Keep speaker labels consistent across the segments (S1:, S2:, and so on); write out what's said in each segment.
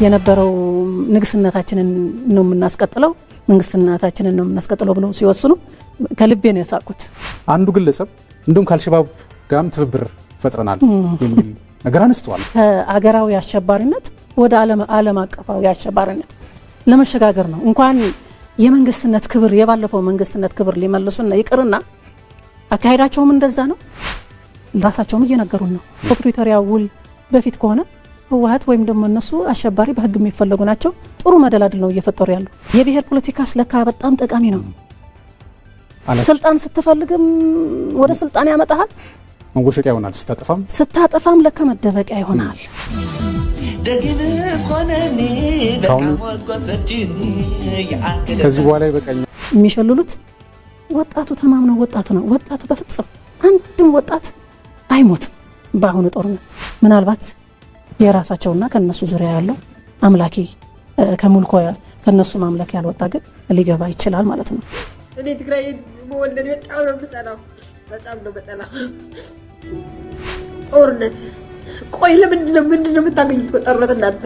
S1: የነበረው ንግስናታችንን ነው የምናስቀጥለው መንግስትናታችንን ነው የምናስቀጥለው ብለው ሲወስኑ ከልቤ ነው ያሳቁት።
S2: አንዱ ግለሰብ እንደውም ካልሸባብ ጋርም ትብብር ፈጥረናል የሚል ነገር አንስተዋል።
S1: ከአገራዊ አሸባሪነት ወደ ዓለም አቀፋዊ አሸባሪነት ለመሸጋገር ነው። እንኳን የመንግስትነት ክብር የባለፈው መንግስትነት ክብር ሊመልሱና ይቅርና አካሄዳቸውም እንደዛ ነው። ራሳቸውም እየነገሩን ነው። በፕሪቶሪያ ውል በፊት ከሆነ ህወሓት ወይም ደግሞ እነሱ አሸባሪ በህግ የሚፈለጉ ናቸው። ጥሩ መደላድል ነው እየፈጠሩ ያለው። የብሔር ፖለቲካ ስለካ በጣም ጠቃሚ ነው። ስልጣን ስትፈልግም ወደ ስልጣን ያመጣሃል።
S2: መወሸቂያ ይሆናል።
S1: ስታጠፋም ለካ መደበቂያ ይሆናል።
S2: ከዚህ በኋላ ይበቃኝ
S1: የሚሸልሉት ወጣቱ ተማምነው ወጣቱ ነው። ወጣቱ በፍጹም አንድም ወጣት አይሞትም። በአሁኑ ጦርነት ምናልባት የራሳቸውና ከነሱ ዙሪያ ያለው አምላኪ ከሙልኮ ከነሱ ማምለክ ያልወጣ ግን ሊገባ ይችላል ማለት ነው።
S3: እኔ ትግራይ መወለድ በጣም ነው የምጠላው። በጣም ነው የምጠላው ጦርነት። ቆይ ምንድን ነው የምታገኙት? ጦርነት እናንተ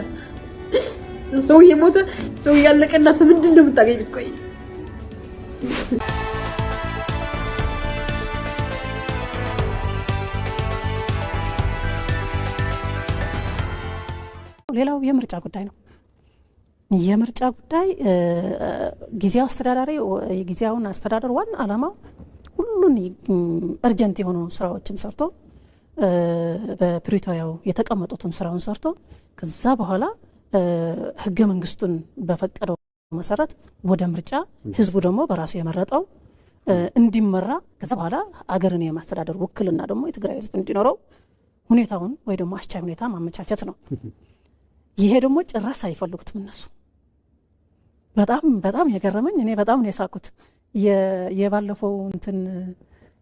S3: ሰው የሞተ ሰው ያለቀ እናንተ ምንድን ነው የምታገኙት? ቆይ
S1: ሌላው የምርጫ ጉዳይ ነው። የምርጫ ጉዳይ ጊዜያዊ አስተዳዳሪ የጊዜያውን አስተዳደር ዋና ዓላማው ሁሉን እርጀንት የሆኑ ስራዎችን ሰርቶ በፕሪቶሪያው የተቀመጡትን ስራውን ሰርቶ ከዛ በኋላ ህገ መንግስቱን በፈቀደው መሰረት ወደ ምርጫ ህዝቡ ደግሞ በራሱ የመረጠው እንዲመራ ከዛ በኋላ አገርን የማስተዳደር ውክልና ደግሞ የትግራይ ህዝብ እንዲኖረው ሁኔታውን ወይ ደግሞ አስቻይ ሁኔታ ማመቻቸት ነው። ይሄ ደግሞ ጭራሽ አይፈልጉትም እነሱ። በጣም የገረመኝ እኔ በጣም ነው የሳቁት። የባለፈው እንትን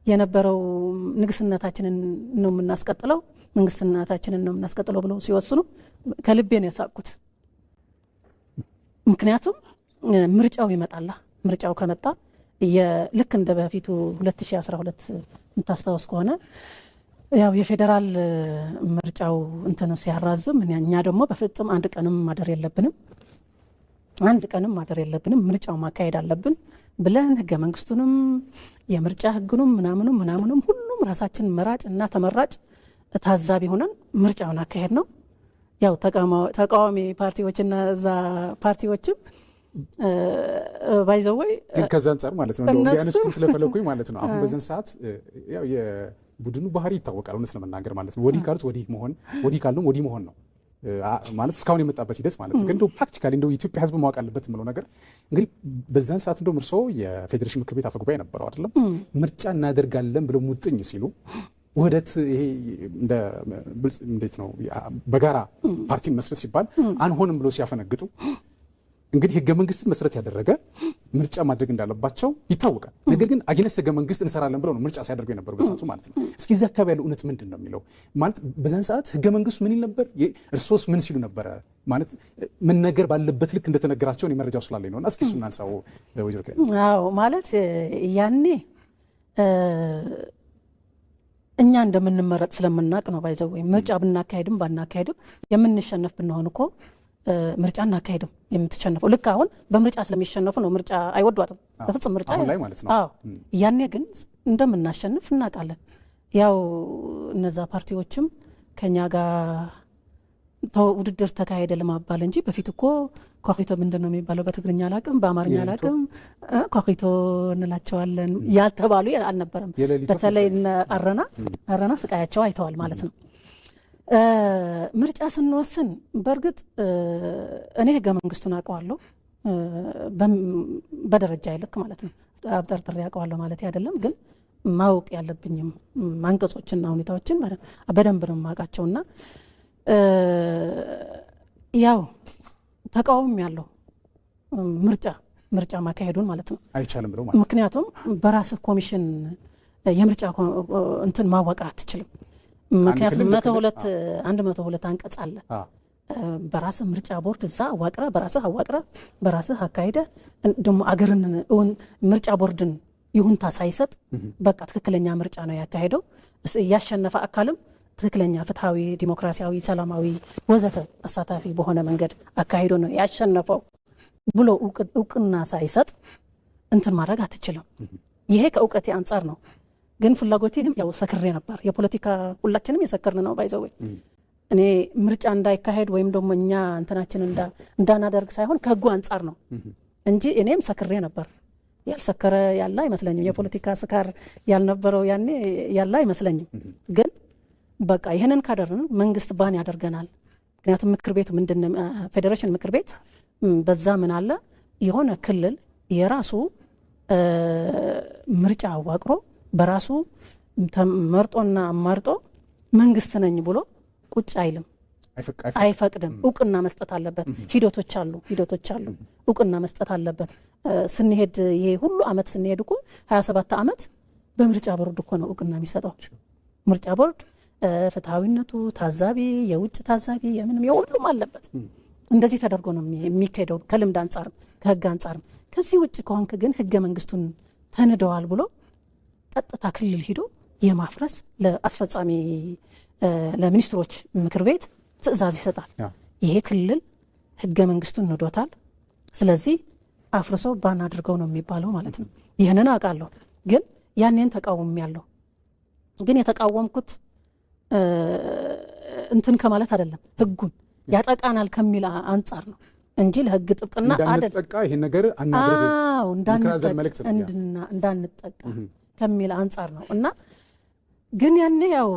S1: የነበረው ንግስናታችንን ነው የምናስቀጥለው መንግስትናታችንን ነው የምናስቀጥለው ብለው ሲወስኑ ከልቤ ነው የሳቁት። ምክንያቱም ምርጫው ይመጣላ። ምርጫው ከመጣ ልክ እንደ በፊቱ 2012 የምታስታውስ ከሆነ ያው የፌደራል ምርጫው እንትን ሲያራዝም እኛ ደግሞ በፍጥም አንድ ቀንም ማደር የለብንም ምርጫው ማካሄድ አለብን ብለን ህገ መንግስቱንም የምርጫ ህጉንም ምናምኑም ሁሉም ራሳችን መራጭ እና ተመራጭ ታዛቢ ሆነን ምርጫውን አካሄድ ነው። ያው ተቃዋሚ ፓርቲዎችና እዛ ፓርቲዎችም ባይዘወይ
S2: ከዛ አንፃር ማለት ነው ያንስቱም ስለፈለኩኝ ማለት ነው። አሁን በዘን ሰዓት ያው የቡድኑ ባህሪ ይታወቃል እውነት ለመናገር ማለት ነው። ወዲህ ካሉት ወዲህ መሆን ወዲህ ካሉም ወዲህ መሆን ነው ማለት እስካሁን የመጣበት ሂደት ማለት ነው። ግን እንደው ፕራክቲካሊ እንደው የኢትዮጵያ ህዝብ ማወቅ አለበት የምለው ነገር እንግዲህ በዛን ሰዓት እንደው እርሶ የፌዴሬሽን ምክር ቤት አፈጉባኤ ነበረው አይደለም? ምርጫ እናደርጋለን ብለው ሙጥኝ ሲሉ ውህደት ይሄ እንዴት ነው በጋራ ፓርቲን መስረት ሲባል አንሆንም ብለው ሲያፈነግጡ እንግዲህ ህገ መንግስትን መሰረት ያደረገ ምርጫ ማድረግ እንዳለባቸው ይታወቃል። ነገር ግን አግነስ ህገ መንግስት እንሰራለን ብለው ነው ምርጫ ሲያደርጉ የነበረው በሰዓቱ ማለት ነው። እስኪ እዛ አካባቢ ያለው እውነት ምንድን ነው የሚለው ማለት በዛን ሰዓት ህገ መንግስቱ ምን ይል ነበር? እርሶስ ምን ሲሉ ነበረ? ማለት ምን ነገር ባለበት ልክ እንደተነገራቸው የመረጃው ስላለኝ ነውና እስኪ እሱን አንሳው ወይዘሮ ከ
S1: አዎ ማለት ያኔ እኛ እንደምንመረጥ ስለምናቅ ነው ባይዘው ምርጫ ብናካሄድም ባናካሄድም የምንሸነፍ ብንሆን እኮ ምርጫ እናካሄድም የምትሸነፈው ልክ አሁን በምርጫ ስለሚሸነፉ ነው ምርጫ አይወዷትም በፍጹም ምርጫ
S2: አሁን ላይ ማለት ነው።
S1: አዎ ያኔ ግን እንደምናሸንፍ እናውቃለን። ያው እነዛ ፓርቲዎችም ከኛ ጋር ውድድር ተካሄደ ለማባል እንጂ በፊት እኮ ኳኺቶ ምንድን ነው የሚባለው በትግርኛ አላውቅም በአማርኛ አላውቅም ኳኺቶ እንላቸዋለን ያልተባሉ አልነበረም። በተለይ አረና ስቃያቸው አይተዋል ማለት ነው። ምርጫ ስንወስን በእርግጥ እኔ ህገ መንግስቱን አውቀዋለሁ በደረጃ ይልክ ማለት ነው። አብጠርጥሬ አውቀዋለሁ ማለት አይደለም፣ ግን ማወቅ ያለብኝም አንቀጾችና ሁኔታዎችን በደንብ ነው የማውቃቸውና ያው ተቃውሞ ያለው ምርጫ ማካሄዱን ማለት ነው
S2: አይቻልም ብለው ማለት
S1: ምክንያቱም በራስ ኮሚሽን የምርጫ እንትን ማዋቀር አትችልም። ምክንያቱም 102 አንቀጽ አለ። በራስ ምርጫ ቦርድ እዛ አዋቅረ በራስ አካሄደ ደሞ አገርን ምርጫ ቦርድን ይሁንታ ሳይሰጥ በቃ ትክክለኛ ምርጫ ነው ያካሄደው። ያሸነፈ አካልም ትክክለኛ ፍትሃዊ ዲሞክራሲያዊ ሰላማዊ ወዘተ አሳታፊ በሆነ መንገድ አካሂዶ ነው ያሸነፈው ብሎ እውቅና ሳይሰጥ እንትን ማድረግ አትችልም። ይሄ ከእውቀቴ አንጻር ነው። ግን ፍላጎቴም ያው ሰክሬ ነበር። የፖለቲካ ሁላችንም የሰከርን ነው ባይዘው እኔ ምርጫ እንዳይካሄድ ወይም ደግሞ እኛ እንትናችን እንዳናደርግ ሳይሆን ከህጉ አንጻር ነው እንጂ እኔም ሰክሬ ነበር። ያልሰከረ ያለ አይመስለኝም። የፖለቲካ ስካር ያልነበረው ያኔ ያለ አይመስለኝም። ግን በቃ ይሄንን ካደረግን መንግስት ባን ያደርገናል። ምክንያቱም ምክር ቤቱ ምንድነው ፌዴሬሽን ምክር ቤት በዛ ምን አለ የሆነ ክልል የራሱ ምርጫ አዋቅሮ በራሱ ተመርጦና አማርጦ መንግስት ነኝ ብሎ ቁጭ አይልም፣ አይፈቅድም። እውቅና መስጠት አለበት። ሂደቶች አሉ እውቅና መስጠት አለበት። ስንሄድ ይሄ ሁሉ አመት ስንሄድ እኮ 27 አመት በምርጫ ቦርድ እኮ ነው እውቅና የሚሰጠው። ምርጫ ቦርድ ፍትሃዊነቱ ታዛቢ፣ የውጭ ታዛቢ፣ የምንም የሁሉም አለበት። እንደዚህ ተደርጎ ነው የሚካሄደው ከልምድ አንጻርም ከህግ አንጻርም። ከዚህ ውጭ ከሆንክ ግን ህገ መንግስቱን ተንደዋል ብሎ ቀጥታ ክልል ሂዶ የማፍረስ ለአስፈጻሚ ለሚኒስትሮች ምክር ቤት ትዕዛዝ ይሰጣል። ይሄ ክልል ህገ መንግስቱን ንዶታል፣ ስለዚህ አፍርሰው ባን አድርገው ነው የሚባለው ማለት ነው። ይህንን አውቃለሁ። ግን ያኔን ተቃውሜያለሁ። ግን የተቃወምኩት እንትን ከማለት አይደለም፣ ህጉን ያጠቃናል ከሚል አንጻር ነው እንጂ ለህግ ጥብቅና አይደለም።
S2: እንዳንጠቃ ይሄን ነገር
S1: እንዳንጠቃ ከሚል አንጻር ነው። እና ግን ያኔ ያው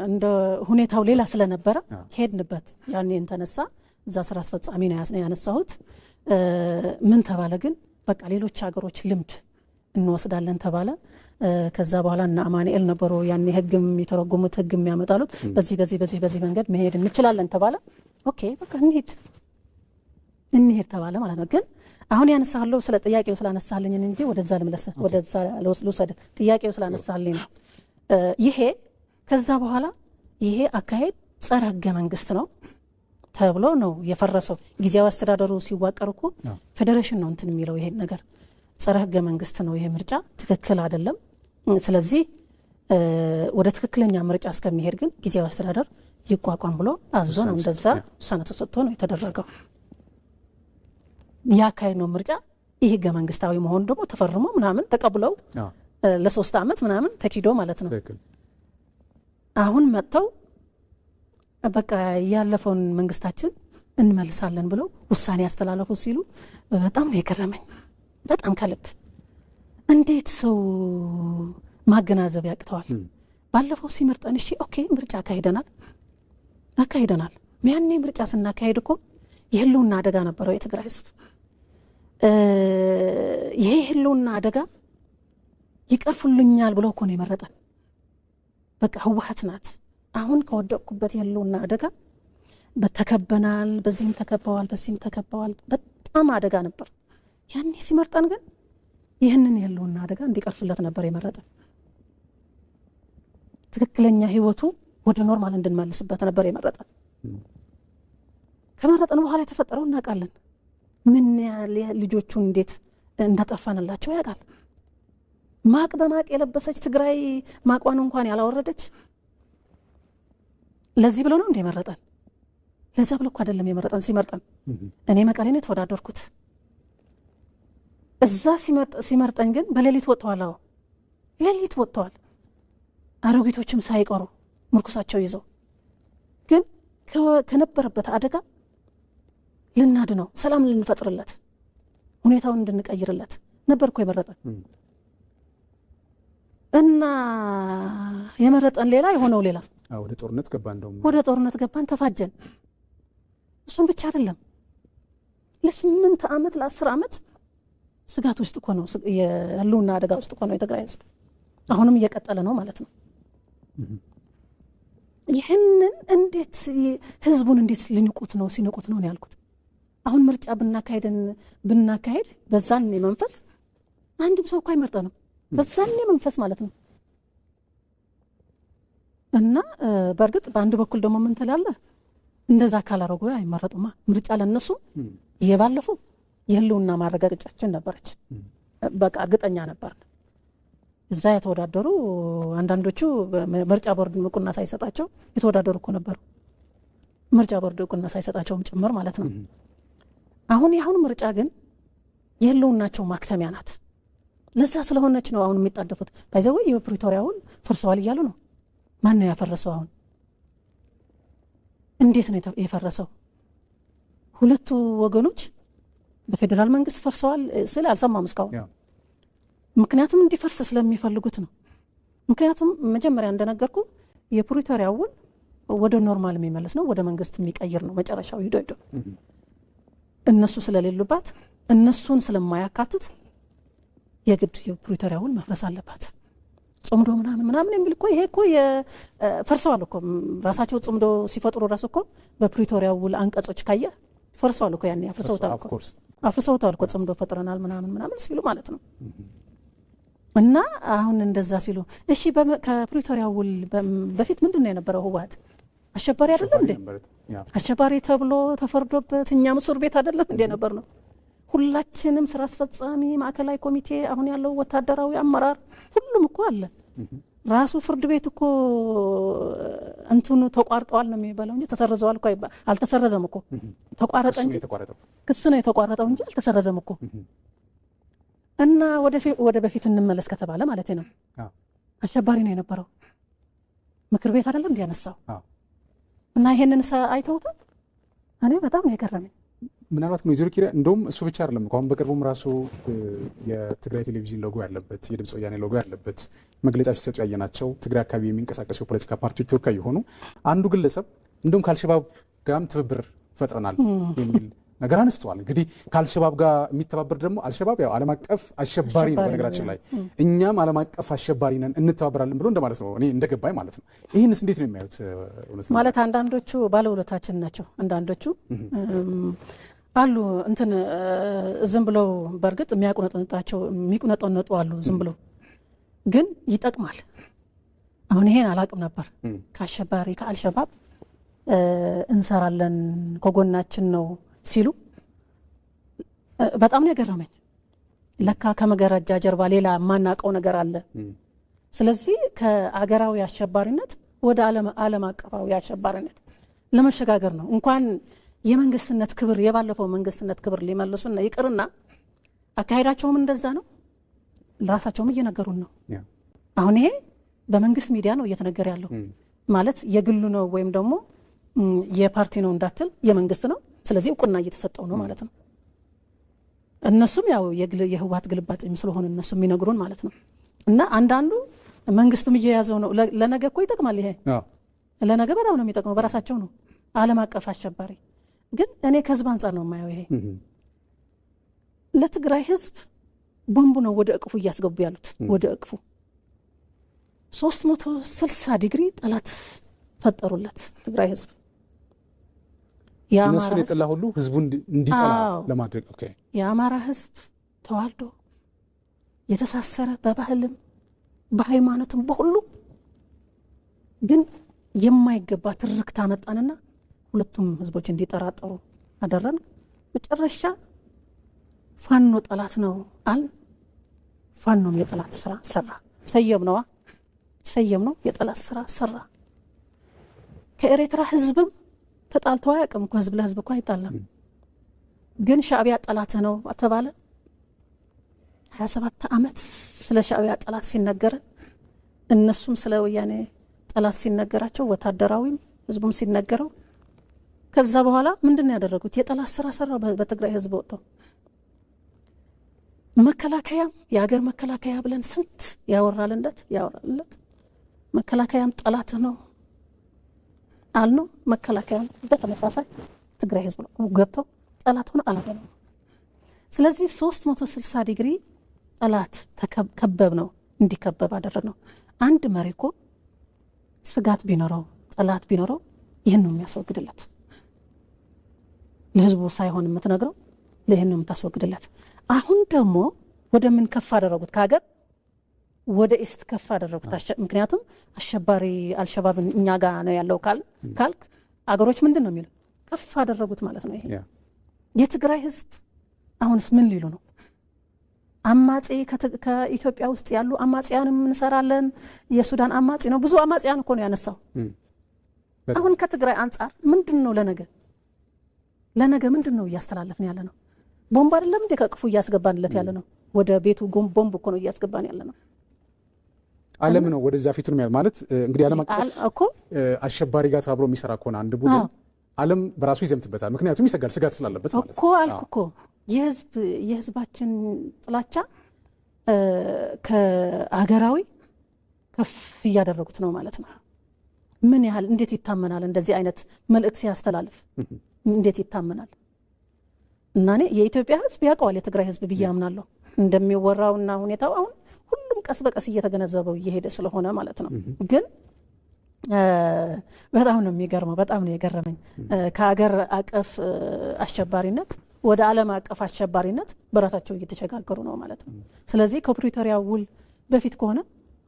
S1: እንደ ሁኔታው ሌላ ስለነበረ ሄድንበት። ያኔ እንተነሳ እዛ ስራ አስፈጻሚ ነው ያነሳሁት። ምን ተባለ ግን በቃ ሌሎች ሀገሮች ልምድ እንወስዳለን ተባለ። ከዛ በኋላ እና አማኑኤል ነበሩ ያኔ ህግም የተረጎሙት ህግም ያመጣሉት በዚህ መንገድ መሄድ እንችላለን ተባለ። ኦኬ በቃ እንሄድ ተባለ ማለት ነው። ግን አሁን ያነሳለው ስለ ጥያቄው ስላነሳልኝ እንጂ ወደዛ ልውሰድ። ጥያቄው ስላነሳልኝ ነው። ይሄ ከዛ በኋላ ይሄ አካሄድ ጸረ ህገ መንግስት ነው ተብሎ ነው የፈረሰው። ጊዜያዊ አስተዳደሩ ሲዋቀር እኮ ፌዴሬሽን ነው እንትን የሚለው ይሄ ነገር ጸረ ህገ መንግስት ነው፣ ይሄ ምርጫ ትክክል አይደለም። ስለዚህ ወደ ትክክለኛ ምርጫ እስከሚሄድ ግን ጊዜያዊ አስተዳደር ይቋቋም ብሎ አዞ ነው እንደዛ ውሳኔ ተሰጥቶ ነው የተደረገው። ያካሄድ ነው ምርጫ ይህ ህገ መንግስታዊ መሆኑ ደግሞ ተፈርሞ ምናምን ተቀብለው ለ3 አመት ምናምን ተኪዶ ማለት ነው። አሁን መጥተው በቃ ያለፈውን መንግስታችን እንመልሳለን ብለው ውሳኔ ያስተላለፉ ሲሉ በጣም ነው የገረመኝ። በጣም ከልብ እንዴት ሰው ማገናዘብ ያቅተዋል? ባለፈው ሲመርጠን እሺ ኦኬ ምርጫ አካሂደናል። ያኔ ምርጫ ስናካሄድ እኮ የህልውና አደጋ ነበረው የትግራይ ህዝብ። ይሄ ህልውና አደጋ ይቀርፉልኛል ብለው እኮ ነው የመረጠን። በቃ ህወሓት ናት። አሁን ከወደቅኩበት የህልውና አደጋ በተከበናል፣ በዚህም ተከበዋል። በጣም አደጋ ነበር። ያኔ ሲመርጠን ግን ይህንን የህልውና አደጋ እንዲቀርፍለት ነበር የመረጠን። ትክክለኛ ህይወቱ ወደ ኖርማል እንድንመልስበት ነበር የመረጠን። ከመረጠን በኋላ የተፈጠረው እናውቃለን። ምን ያህል ልጆቹን እንዴት እንዳጠፋንላቸው ያውቃል። ማቅ በማቅ የለበሰች ትግራይ ማቋን እንኳን ያላወረደች ለዚህ ብሎ ነው እንደ የመረጠን። ለዛ ብሎ እኮ አይደለም የመረጠን። ሲመርጠን እኔ መቀሌ ነው የተወዳደርኩት። እዛ ሲመርጠን ግን በሌሊት ወጥተዋል። ሌሊት ወጥተዋል። አሮጊቶችም ሳይቀሩ ምርኩሳቸው ይዘው ግን ከነበረበት አደጋ ልናድነው፣ ሰላም ልንፈጥርለት፣ ሁኔታውን እንድንቀይርለት ነበር እኮ የመረጠን። እና የመረጠን ሌላ የሆነው ሌላ።
S2: ወደ ጦርነት ገባን፣
S1: ወደ ጦርነት ገባን፣ ተፋጀን። እሱም ብቻ አይደለም ለ8 አመት ለ10 አመት ስጋት ውስጥ እኮ ነው፣ የህልውና አደጋ ውስጥ እኮ ነው የትግራይ ህዝብ። አሁንም እየቀጠለ ነው ማለት ነው። ይህንን እንዴት ህዝቡን እንዴት ሲንቁት ነው ያልኩት። አሁን ምርጫ ብናካሄድ በዛን መንፈስ አንድም ሰው እኮ አይመርጠንም፣ በዛን መንፈስ ማለት ነው። እና በእርግጥ በአንድ በኩል ደግሞ ምን ትላለህ? እንደዛ ካላረጉ አይመረጡማ። ምርጫ ለነሱ የባለፈው የህልውና ማረጋገጫችን ነበረች። በቃ እርግጠኛ ነበር። እዛ የተወዳደሩ አንዳንዶቹ ምርጫ ቦርድ እውቅና ሳይሰጣቸው የተወዳደሩ እኮ ነበሩ። ምርጫ ቦርድ እውቅና ሳይሰጣቸውም ጭምር ማለት ነው። አሁን የአሁኑ ምርጫ ግን የህልውናቸው ማክተሚያ ናት። ለዛ ስለሆነች ነው አሁን የሚጣደፉት። ባይዘው የፕሪቶሪያውን ፈርሰዋል እያሉ ነው። ማን ነው ያፈረሰው? አሁን እንዴት ነው የፈረሰው? ሁለቱ ወገኖች በፌዴራል መንግስት ፈርሰዋል ስለ አልሰማም እስካሁን። ምክንያቱም እንዲፈርስ ስለሚፈልጉት ነው። ምክንያቱም መጀመሪያ እንደነገርኩ የፕሪቶሪያው ውል ወደ ኖርማል የሚመለስ ነው፣ ወደ መንግስት የሚቀይር ነው። መጨረሻው ሂዶ እነሱ ስለሌሉባት እነሱን ስለማያካትት የግድ የፕሪቶሪያው ውል መፍረስ አለባት። ጽምዶ ምናምን የሚል እኮ ይሄ እኮ ፈርሰዋል እኮ ራሳቸው ጽምዶ ሲፈጥሩ ራሱ እኮ በፕሪቶሪያው ውል አንቀጾች ካየ ፈርሰዋል እኮ ያኔ አፍርሰውታል እኮ ጽምዶ ፈጥረናል ምናምን ሲሉ ማለት ነው። እና አሁን እንደዛ ሲሉ እሺ ከፕሪቶሪያው ውል በፊት ምንድነው የነበረው? ህወሓት አሸባሪ አይደለም እንዴ? አሸባሪ ተብሎ ተፈርዶበት እኛም እስር ቤት አይደለም እንዴ ነበር ነው? ሁላችንም ስራ አስፈጻሚ፣ ማዕከላዊ ኮሚቴ፣ አሁን ያለው ወታደራዊ አመራር ሁሉም እኮ አለ። ራሱ ፍርድ ቤት እኮ እንትኑ ተቋርጠዋል ነው የሚባለው እንጂ ተሰረዘዋል እኮ አልተሰረዘም እኮ። ተቋረጠ እንጂ ክስ ነው የተቋረጠው እንጂ አልተሰረዘም እኮ። እና ወደ በፊት እንመለስ ከተባለ ማለት ነው አሸባሪ ነው የነበረው ምክር ቤት አይደለም እንዲያነሳው እና ይሄንን አይተውታል። እኔ በጣም ነው የገረመኝ።
S2: ምናልባት ነው ዜሮ ኪራ እንደውም እሱ ብቻ አይደለም እንኳን በቅርቡም ራሱ የትግራይ ቴሌቪዥን ሎጎ ያለበት የድምጽ ወያኔ ሎጎ ያለበት መግለጫ ሲሰጡ ያየናቸው ትግራይ አካባቢ የሚንቀሳቀሱ የፖለቲካ ፓርቲዎች ተወካይ የሆኑ አንዱ ግለሰብ እንደውም ከአልሸባብ ጋርም ትብብር ፈጥረናል የሚል ነገር አንስተዋል። እንግዲህ ከአልሸባብ ጋር የሚተባበር ደግሞ አልሸባብ ያው ዓለም አቀፍ አሸባሪ ነው በነገራችን ላይ እኛም ዓለም አቀፍ አሸባሪ ነን እንተባበራለን ብሎ እንደማለት ነው። እኔ እንደገባኝ ማለት ነው። ይህንስ እንዴት ነው የሚያዩት?
S1: ማለት አንዳንዶቹ ባለውለታችን ናቸው፣ አንዳንዶቹ አሉ እንትን ዝም ብለው በእርግጥ የሚቁነጠነጡ አሉ ዝም ብለው ግን ይጠቅማል። አሁን ይሄን አላቅም ነበር። ከአሸባሪ ከአልሸባብ እንሰራለን ከጎናችን ነው ሲሉ በጣም ነው የገረመኝ። ለካ ከመገረጃ ጀርባ ሌላ የማናውቀው ነገር አለ። ስለዚህ ከአገራዊ አሸባሪነት ወደ ዓለም አቀፋዊ አሸባሪነት ለመሸጋገር ነው። እንኳን የመንግስትነት ክብር የባለፈው መንግስትነት ክብር ሊመልሱና ይቅርና አካሄዳቸውም እንደዛ ነው። ለራሳቸውም እየነገሩን ነው። አሁን ይሄ በመንግስት ሚዲያ ነው እየተነገረ ያለው። ማለት የግሉ ነው ወይም ደግሞ የፓርቲ ነው እንዳትል የመንግስት ነው። ስለዚህ እውቅና እየተሰጠው ነው ማለት ነው። እነሱም ያው የህወሓት ግልባጭም ስለሆነ እነሱ የሚነግሩን ማለት ነው። እና አንዳንዱ መንግስትም እየያዘው ነው። ለነገ እኮ ይጠቅማል። ይሄ ለነገ በጣም ነው የሚጠቅመው። በራሳቸው ነው ዓለም አቀፍ አሸባሪ። ግን እኔ ከህዝብ አንጻር ነው የማየው። ይሄ ለትግራይ ህዝብ ቦምቡ ነው ወደ እቅፉ እያስገቡ ያሉት። ወደ እቅፉ 360 ዲግሪ ጠላት ፈጠሩለት ትግራይ ህዝብ።
S2: እነሱን የጠላ ሁሉ ህዝቡን እንዲጠላ ለማድረግ
S1: የአማራ ህዝብ ተዋልዶ የተሳሰረ በባህልም በሃይማኖትም በሁሉ ግን የማይገባ ትርክት አመጣንና ሁለቱም ህዝቦች እንዲጠራጠሩ አደረን። መጨረሻ ፋኖ ጠላት ነው አል ፋኖም የጠላት ስራ ሰራ። ሰየም ነው የጠላት ስራ ሰራ። ከኤርትራ ህዝብም ተጣልቶ አያውቅም እኮ ህዝብ ለህዝብ እኮ አይጣላም። ግን ሻዕቢያ ጠላት ነው ተባለ። 27 ዓመት ስለ ሻዕቢያ ጠላት ሲነገር እነሱም ስለ ወያኔ ጠላት ሲነገራቸው ወታደራዊም ህዝቡም ሲነገረው ከዛ በኋላ ምንድነው ያደረጉት? የጠላት ስራ ሰራው በትግራይ ህዝብ ወጥተው መከላከያም የሀገር መከላከያ ብለን ስንት ያወራልለት መከላከያም ጠላት ነው አልነው። መከላከያም በተመሳሳይ ትግራይ ህዝብ ገብተው ጠላት ሆነ አላገኘም። ስለዚህ 360 ዲግሪ ጠላት ተከበብ ነው እንዲከበብ አደረግነው። አንድ መሪ እኮ ስጋት ቢኖረው ጠላት ቢኖረው ይህን ነው የሚያስወግድለት። ለህዝቡ ሳይሆን የምትነግረው ለይህን ነው የምታስወግድለት። አሁን ደግሞ ወደ ምን ከፍ አደረጉት? ከሀገር ወደ ኢስት ከፍ አደረጉት። ምክንያቱም አሸባሪ አልሸባብ እኛ ጋር ነው ያለው ካልክ አገሮች ምንድን ነው የሚሉ ከፍ አደረጉት ማለት ነው። ይሄ የትግራይ ህዝብ አሁንስ ምን ሊሉ ነው? አማጺ ከኢትዮጵያ ውስጥ ያሉ አማጺያንም እንሰራለን። የሱዳን አማጺ ነው፣ ብዙ አማጺያን እኮ ነው ያነሳው። አሁን ከትግራይ አንጻር ምንድነው ለነገ ምንድነው እያስተላለፍን ያለ ነው? ቦምብ አይደለም እንደ ከቅፉ እያስገባንለት ያለ ነው። ወደ ቤቱ ቦምብ እኮ ነው እያስገባን ያለ ነው።
S2: ዓለም ነው ወደዛ ፊቱን ማለት እንግዲህ ዓለም አቀፍ አሸባሪ ጋር አብሮ የሚሰራ ከሆነ አንድ ቡድን ዓለም በራሱ ይዘምትበታል። ምክንያቱም ይሰጋል፣ ስጋት ስላለበት ማለት ነው እኮ
S1: አልኩ እኮ። የህዝባችን ጥላቻ ከአገራዊ ከፍ እያደረጉት ነው ማለት ነው። ምን ያህል እንዴት ይታመናል? እንደዚህ አይነት መልእክት ሲያስተላልፍ እንዴት ይታመናል? እና እኔ የኢትዮጵያ ህዝብ ያውቀዋል፣ የትግራይ ህዝብ ብዬ አምናለሁ። እንደሚወራውና ሁኔታው አሁን ሁሉም ቀስ በቀስ እየተገነዘበው እየሄደ ስለሆነ ማለት ነው። ግን በጣም ነው የሚገርመው፣ በጣም ነው የገረመኝ። ከአገር አቀፍ አሸባሪነት ወደ ዓለም አቀፍ አሸባሪነት በራሳቸው እየተሸጋገሩ ነው ማለት ነው። ስለዚህ ከፕሪቶሪያ ውል በፊት ከሆነ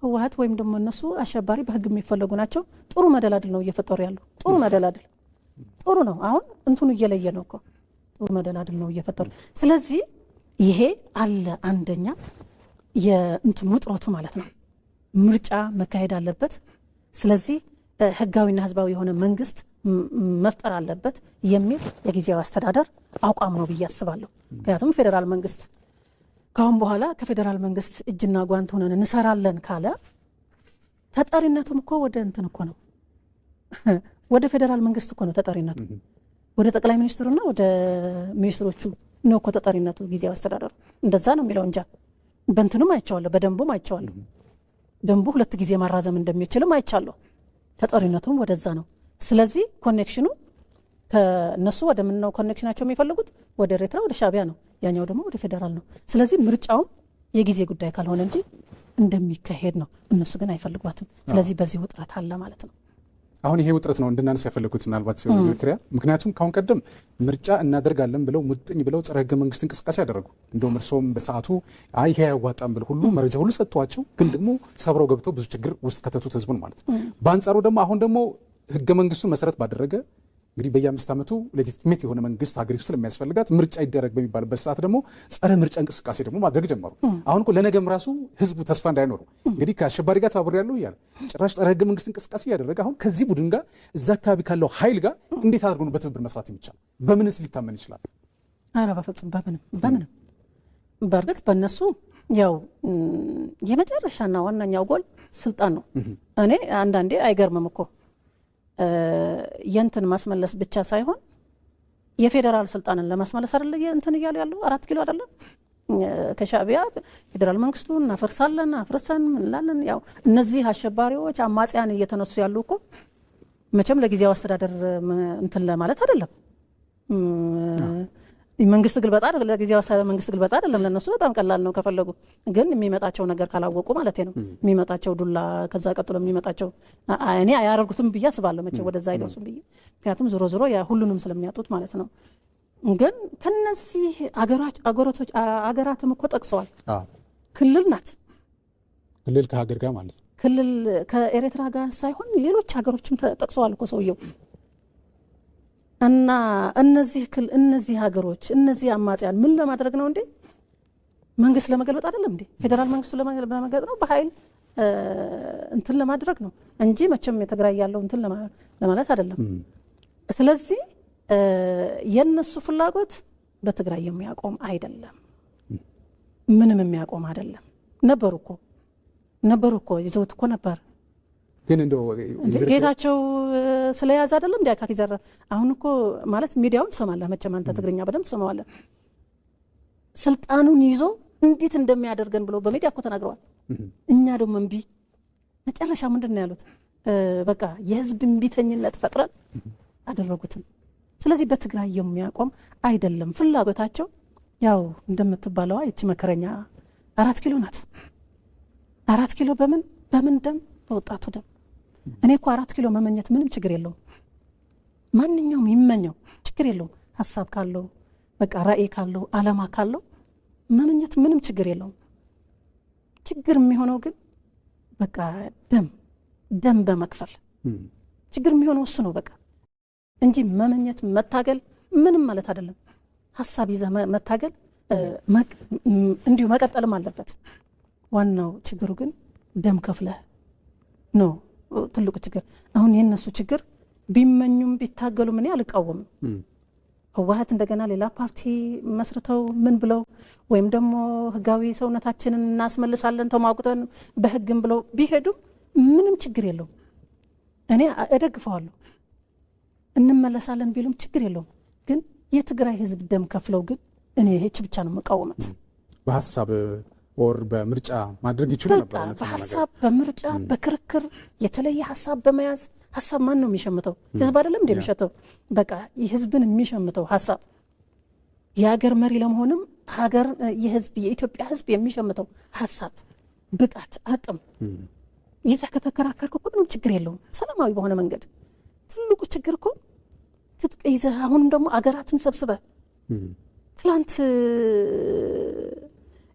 S1: ህወሓት ወይም ደግሞ እነሱ አሸባሪ በህግ የሚፈለጉ ናቸው። ጥሩ መደላድል ነው እየፈጠሩ ያሉ። ጥሩ መደላድል ጥሩ ነው። አሁን እንትኑ እየለየ ነው እኮ ጥሩ መደላድል ነው እየፈጠሩ። ስለዚህ ይሄ አለ አንደኛ የእንትን ውጥረቱ ማለት ነው። ምርጫ መካሄድ አለበት። ስለዚህ ህጋዊና ህዝባዊ የሆነ መንግስት መፍጠር አለበት የሚል የጊዜያዊ አስተዳደር አቋም ነው ብዬ አስባለሁ። ምክንያቱም ፌዴራል መንግስት ካሁን በኋላ ከፌዴራል መንግስት እጅና ጓንት ሆነን እንሰራለን ካለ ተጠሪነቱም እኮ ወደ እንትን እኮ ነው፣ ወደ ፌዴራል መንግስት እኮ ነው ተጠሪነቱ። ወደ ጠቅላይ ሚኒስትሩና ወደ ሚኒስትሮቹ ነው እኮ ተጠሪነቱ ጊዜያዊ አስተዳደሩ። እንደዛ ነው የሚለው እንጃ። በእንትኑም አይቼዋለሁ፣ በደንቡም አይቼዋለሁ። ደንቡ 2 ጊዜ ማራዘም እንደሚችልም አይቻለሁ። ተጠሪነቱም ወደዛ ነው። ስለዚህ ኮኔክሽኑ ከነሱ ወደ ምን ነው ኮኔክሽናቸው የሚፈልጉት? ወደ ኤርትራ ወደ ሻዕቢያ ነው፣ ያኛው ደግሞ ወደ ፌዴራል ነው። ስለዚህ ምርጫውም የጊዜ ጉዳይ ካልሆነ እንጂ እንደሚካሄድ ነው። እነሱ ግን አይፈልጓትም። ስለዚህ በዚህ ውጥረት አለ ማለት ነው።
S2: አሁን ይሄ ውጥረት ነው እንድናነሳ ያፈለኩት ምናልባት ዝክሪያ። ምክንያቱም ካሁን ቀደም ምርጫ እናደርጋለን ብለው ሙጥኝ ብለው ጸረ ህገ መንግስት እንቅስቃሴ ያደረጉ እንደውም እርሶም በሰዓቱ አይ ይሄ ያዋጣም ብለው ሁሉ መረጃ ሁሉ ሰጥቷቸው ግን ደግሞ ሰብረው ገብተው ብዙ ችግር ውስጥ ከተቱት ህዝቡን ማለት ነው። በአንጻሩ ደግሞ አሁን ደግሞ ህገ መንግስቱን መሰረት ባደረገ እንግዲህ በየ5 ዓመቱ ሌጂቲሜት የሆነ መንግስት ሀገሪቱ ስለሚያስፈልጋት ምርጫ ይደረግ በሚባልበት ሰዓት ደግሞ ጸረ ምርጫ እንቅስቃሴ ደግሞ ማድረግ ጀመሩ። አሁን እኮ ለነገም ራሱ ህዝቡ ተስፋ እንዳይኖሩ እንግዲህ ከአሸባሪ ጋር ተባብሮ ያለው እያለ ጭራሽ ጸረ ህገ መንግስት እንቅስቃሴ እያደረገ አሁን ከዚህ ቡድን ጋር እዛ አካባቢ ካለው ኃይል ጋር እንዴት አድርጎ ነው በትብብር መስራት የሚቻል? በምንስ ሊታመን ይችላል?
S1: ኧረ በፍጹም በምንም። በእርግጥ በእነሱ ያው የመጨረሻና ዋናኛው ጎል ስልጣን ነው። እኔ አንዳንዴ አይገርምም እኮ የንትን ማስመለስ ብቻ ሳይሆን የፌዴራል ስልጣንን ለማስመለስ አይደለ እንትን እያሉ ያለው 4 ኪሎ አይደለም ከሻዕቢያ ፌዴራል መንግስቱን እናፈርሳለን አፍርሰን እንላለን። ያው እነዚህ አሸባሪዎች አማጺያን እየተነሱ ያሉ እኮ መቼም ለጊዜያዊ አስተዳደር እንትን ለማለት አይደለም። መንግስት ግልበጣ አይደለም፣ ለጊዜያዊ አስተዳደር መንግስት ግልበጣ አይደለም። ለነሱ በጣም ቀላል ነው ከፈለጉ። ግን የሚመጣቸው ነገር ካላወቁ ማለት ነው የሚመጣቸው ዱላ፣ ከዛ ቀጥሎ የሚመጣቸው እኔ አያደርጉትም ብዬ አስባለሁ። መቼም ወደዛ አይደርሱም ብዬ ምክንያቱም ዞሮ ዞሮ ያ ሁሉንም ስለሚያጡት ማለት ነው። ግን ከነዚህ አገራትም እኮ ጠቅሰዋል። ክልል ናት፣
S2: ክልል ከሀገር ጋር ማለት ነው።
S1: ክልል ከኤርትራ ጋር ሳይሆን ሌሎች ሀገሮችም ተጠቅሰዋል እኮ ሰውየው። እና እነዚህ ሀገሮች እነዚህ አማጺያን ምን ለማድረግ ነው እንዴ? መንግስት ለመገልበጥ አይደለም እንዴ? ፌዴራል መንግስቱ ለመገልበጥ ነው፣ በኃይል እንትን ለማድረግ ነው እንጂ መቼም የትግራይ ያለው እንትን ለማለት አይደለም። ስለዚህ የነሱ ፍላጎት በትግራይ የሚያቆም አይደለም፣ ምንም የሚያቆም አይደለም። ነበሩ እኮ ይዘውት እኮ ነበር።
S2: ግን እንደው
S1: ጌታቸው ስለያዘ አይደለም እንዴ አካኪ ዘራ። አሁን እኮ ማለት ሚዲያውን ትሰማለህ መቼም አንተ ትግርኛ በደንብ ትሰማዋለህ። ስልጣኑን ይዞ እንዴት እንደሚያደርገን ብሎ በሚዲያ እኮ ተናግረዋል። እኛ ደግሞ እምቢ። መጨረሻ ምንድን ነው ያሉት? በቃ የህዝብ እምቢተኝነት ፈጥረን አደረጉትም። ስለዚህ በትግራይ የሚያቆም አይደለም ፍላጎታቸው። ያው እንደምትባለዋ እቺ መከረኛ 4 ኪሎ ናት። 4 ኪሎ በምን ደም? በወጣቱ ደም። እኔ እኮ 4 ኪሎ መመኘት ምንም ችግር የለውም። ማንኛውም ይመኘው ችግር የለውም። ሀሳብ ካለው በቃ ራዕይ ካለው አላማ ካለው መመኘት ምንም ችግር የለውም። ችግር የሚሆነው ግን በቃ ደም በመክፈል ችግር የሚሆነው እሱ ነው በቃ እንጂ መመኘት መታገል ምንም ማለት አይደለም። ሀሳብ ይዘህ መታገል እንዲሁ መቀጠልም አለበት። ዋናው ችግሩ ግን ደም ከፍለህ ነው ትልቁ ችግር። አሁን የነሱ ችግር ቢመኙም ቢታገሉ ምን አልቃወምም። ህወሓት እንደገና ሌላ ፓርቲ መስርተው ምን ብለው ወይም ደግሞ ህጋዊ ሰውነታችንን እናስመልሳለን ተማቁተን በህግም ብለው ቢሄዱም ምንም ችግር የለውም። እኔ እደግፈዋለሁ። እንመለሳለን ቢሉም ችግር የለውም። ግን የትግራይ ህዝብ ደም ከፍለው ግን እኔ ይሄች ብቻ ነው መቃወመት።
S2: በሐሳብ ወር በምርጫ ማድረግ ይችሉ ነበር።
S1: በሐሳብ በምርጫ በክርክር የተለየ ሐሳብ በመያዝ ሐሳብ ማን ነው የሚሸምተው? ህዝብ አይደለም እንደሚሸተው። በቃ የህዝብን የሚሸምተው ሐሳብ የሀገር መሪ ለመሆንም ሀገር የህዝብ የኢትዮጵያ ህዝብ የሚሸምተው ሐሳብ ብቃት አቅም ይዛ ከተከራከርኩ ምንም ችግር የለውም። ሰላማዊ በሆነ መንገድ ትልቁ ችግር እኮ ትጥቅ ይዘህ አሁንም ደግሞ አገራትን ሰብስበህ ትላንት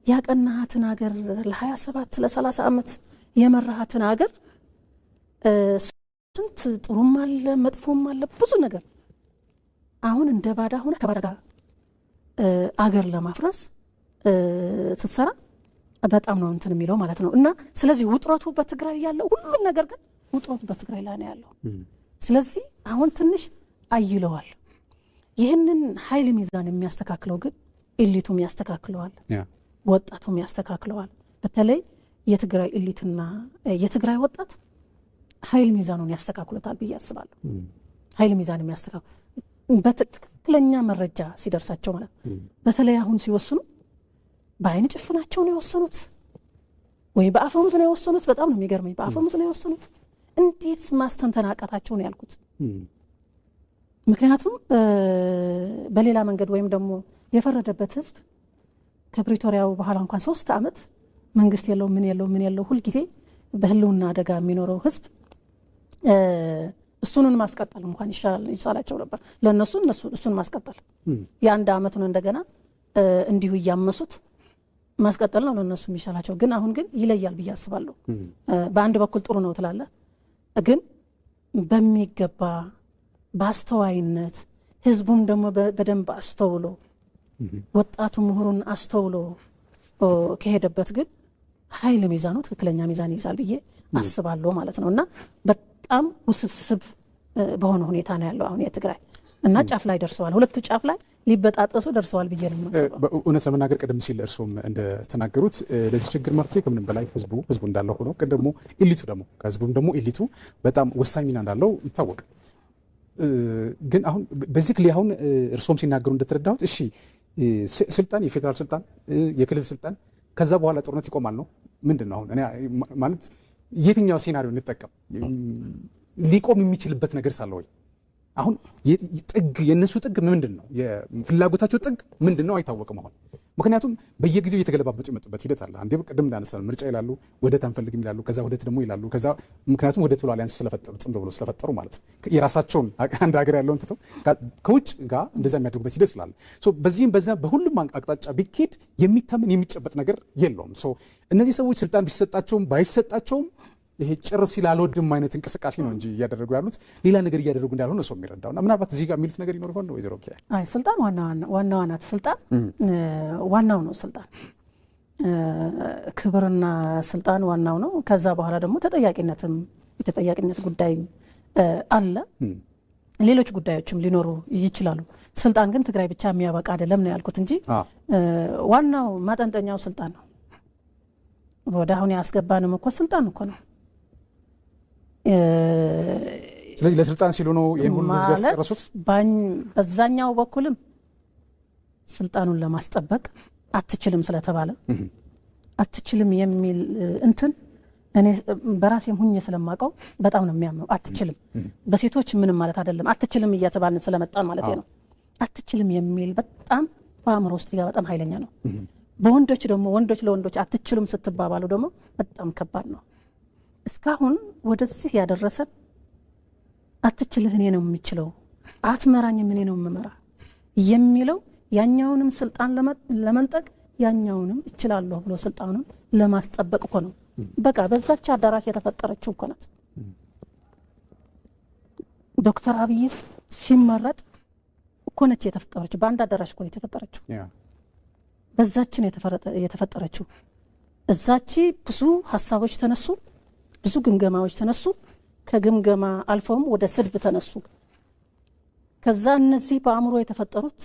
S1: ያቀናሃትን ሀገር ለ27 ለ30 ዓመት የመራሃትን ሀገር ስንት ጥሩም አለ መጥፎም አለ ብዙ ነገር አሁን እንደ ባዳ ሆነ ከባዳ ጋር አገር ለማፍረስ ስትሰራ በጣም ነው እንትን የሚለው ማለት ነው። እና ስለዚህ ውጥረቱ በትግራይ ያለው ሁሉም ነገር ግን ውጥረቱ በትግራይ ላይ ነው ያለው። ስለዚህ አሁን ትንሽ አይለዋል። ይህንን ኃይል ሚዛን የሚያስተካክለው ግን ኤሊቱም ያስተካክለዋል፣ ወጣቱም ያስተካክለዋል። በተለይ የትግራይ ኤሊትና የትግራይ ወጣት ኃይል ሚዛኑን ያስተካክሉታል ብዬ አስባለሁ። ኃይል ሚዛን የሚያስተካክሉ በትክክለኛ መረጃ ሲደርሳቸው ማለት በተለይ አሁን ሲወስኑ በአይን ጭፍናቸው ነው የወሰኑት ወይ በአፈሙዝ ነው የወሰኑት? በጣም ነው የሚገርመኝ። በአፈሙዝ ነው የወሰኑት። እንዴት ማስተንተን አቃታቸው ነው ያልኩት። ምክንያቱም በሌላ መንገድ ወይም ደግሞ የፈረደበት ህዝብ ከፕሪቶሪያው በኋላ እንኳን 3 ዓመት መንግስት የለው ምን የለው ሁሉ ጊዜ በህልውና አደጋ የሚኖረው ህዝብ እሱንን ማስቀጠል እንኳን ይሻላቸው ነበር ለነሱ እሱን ማስቀጠል የአንድ ዓመቱን እንደገና እንዲሁ ያመሱት ማስቀጠል ነው ለነሱ የሚሻላቸው። ግን አሁን ግን ይለያል ብዬ አስባለሁ። በአንድ በኩል ጥሩ ነው ትላለ፣ ግን በሚገባ በአስተዋይነት ህዝቡም ደግሞ በደንብ አስተውሎ ወጣቱ ምሁሩን አስተውሎ ከሄደበት ግን ኃይል ሚዛኑ ትክክለኛ ሚዛን ይዛል ብዬ አስባለሁ ማለት ነው። እና በጣም ውስብስብ በሆነ ሁኔታ ነው ያለው አሁን የትግራይ እና ጫፍ ላይ ደርሰዋል። ሁለቱ ጫፍ ላይ ሊበጣጠሱ ደርሰዋል ብዬ ነው የማስበው። እውነት
S2: ለመናገር ቀደም ሲል እርሶም እንደተናገሩት ለዚህ ችግር መፍትሄ ከምንም በላይ ህዝቡ እንዳለው ሆኖ ግን ደግሞ ኤሊቱ ደግሞ ከህዝቡም ደግሞ ኤሊቱ በጣም ወሳኝ ሚና እንዳለው ይታወቃል። ግን አሁን ቤዚክሊ አሁን እርሶም ሲናገሩ እንደተረዳሁት እሺ ስልጣን የፌዴራል ስልጣን የክልል ስልጣን ከዛ በኋላ ጦርነት ይቆማል ነው ምንድነው? አሁን እኔ ማለት የትኛው ሴናሪዮ እንጠቀም ሊቆም የሚችልበት ነገር ሳለ ወይ አሁን ጥግ የነሱ ጥግ ምንድነው? የፍላጎታቸው ጥግ ምንድነው አይታወቅም አሁን። ምክንያቱም በየጊዜው እየተገለባበጡ የመጡበት ሂደት አለ። አንዴ ቅድም እንዳነሳነው ምርጫ ይላሉ፣ ወደት አንፈልግም ይላሉ፣ ከዛ ወደት ደግሞ ይላሉ። ከዛ ምክንያቱም ወደት ብሎ አሊያንስ ስለፈጠሩ ጽምዶ ብሎ ስለፈጠሩ ማለት ነው የራሳቸውን አንድ ሀገር ያለውን ትተው ከውጭ ጋር እንደዛ የሚያደርጉበት ሂደት ስላለ በዚህም በዛ በሁሉም አቅጣጫ ቢኬድ የሚታመን የሚጨበጥ ነገር የለውም። እነዚህ ሰዎች ስልጣን ቢሰጣቸውም ባይሰጣቸውም ይሄ ጭር ሲል አልወድም አይነት እንቅስቃሴ ነው እንጂ እያደረጉ ያሉት ሌላ ነገር እያደረጉ እንዳልሆነ ሰው የሚረዳውና ምናልባት እዚህ ጋር የሚሉት ነገር ይኖር ይሆን ነው ወይዘሮ ኪያ?
S1: አይ ስልጣን ዋናዋ ናት። ስልጣን ዋናው ነው። ስልጣን ክብርና ስልጣን ዋናው ነው። ከዛ በኋላ ደግሞ የተጠያቂነት ጉዳይ አለ። ሌሎች ጉዳዮችም ሊኖሩ ይችላሉ። ስልጣን ግን ትግራይ ብቻ የሚያበቃ አይደለም ነው ያልኩት እንጂ ዋናው ማጠንጠኛው ስልጣን ነው። ወደ አሁን ያስገባንም እኮ ስልጣን እኮ ነው።
S2: ስለዚህ ለስልጣን ሲሉ ነው ይሄን ሁሉ ህዝብ ያስጨረሱት።
S1: በዛኛው በኩልም ስልጣኑን ለማስጠበቅ አትችልም ስለተባለ አትችልም የሚል እንትን እኔ በራሴም ሁኜ ስለማውቀው በጣም ነው የሚያመው። አትችልም በሴቶች ምንም ማለት አይደለም። አትችልም እያተባልን ስለመጣን ማለት ነው። አትችልም የሚል በጣም በአእምሮ ውስጥ ይጋ በጣም ኃይለኛ ነው። በወንዶች ደግሞ ወንዶች ለወንዶች አትችሉም ስትባባሉ ደግሞ በጣም ከባድ ነው። እስካሁን ወደዚህ ያደረሰን አትችልህ እኔ ነው የምችለው፣ አትመራኝም እኔ ነው የምመራ የሚለው ያኛውንም ስልጣን ለመንጠቅ ያኛውንም እችላለሁ ብሎ ስልጣኑን ለማስጠበቅ እኮ ነው። በቃ በዛች አዳራሽ የተፈጠረችው እኮ ናት። ዶክተር አብይ ሲመረጥ እኮ ነች የተፈጠረችው። በአንድ አዳራሽ እኮ ነው የተፈጠረችው። በዛችን የተፈጠረችው እዛች ብዙ ሀሳቦች ተነሱ፣ ብዙ ግምገማዎች ተነሱ። ከግምገማ አልፈውም ወደ ስድብ ተነሱ። ከዛ እነዚህ በአእምሮ የተፈጠሩት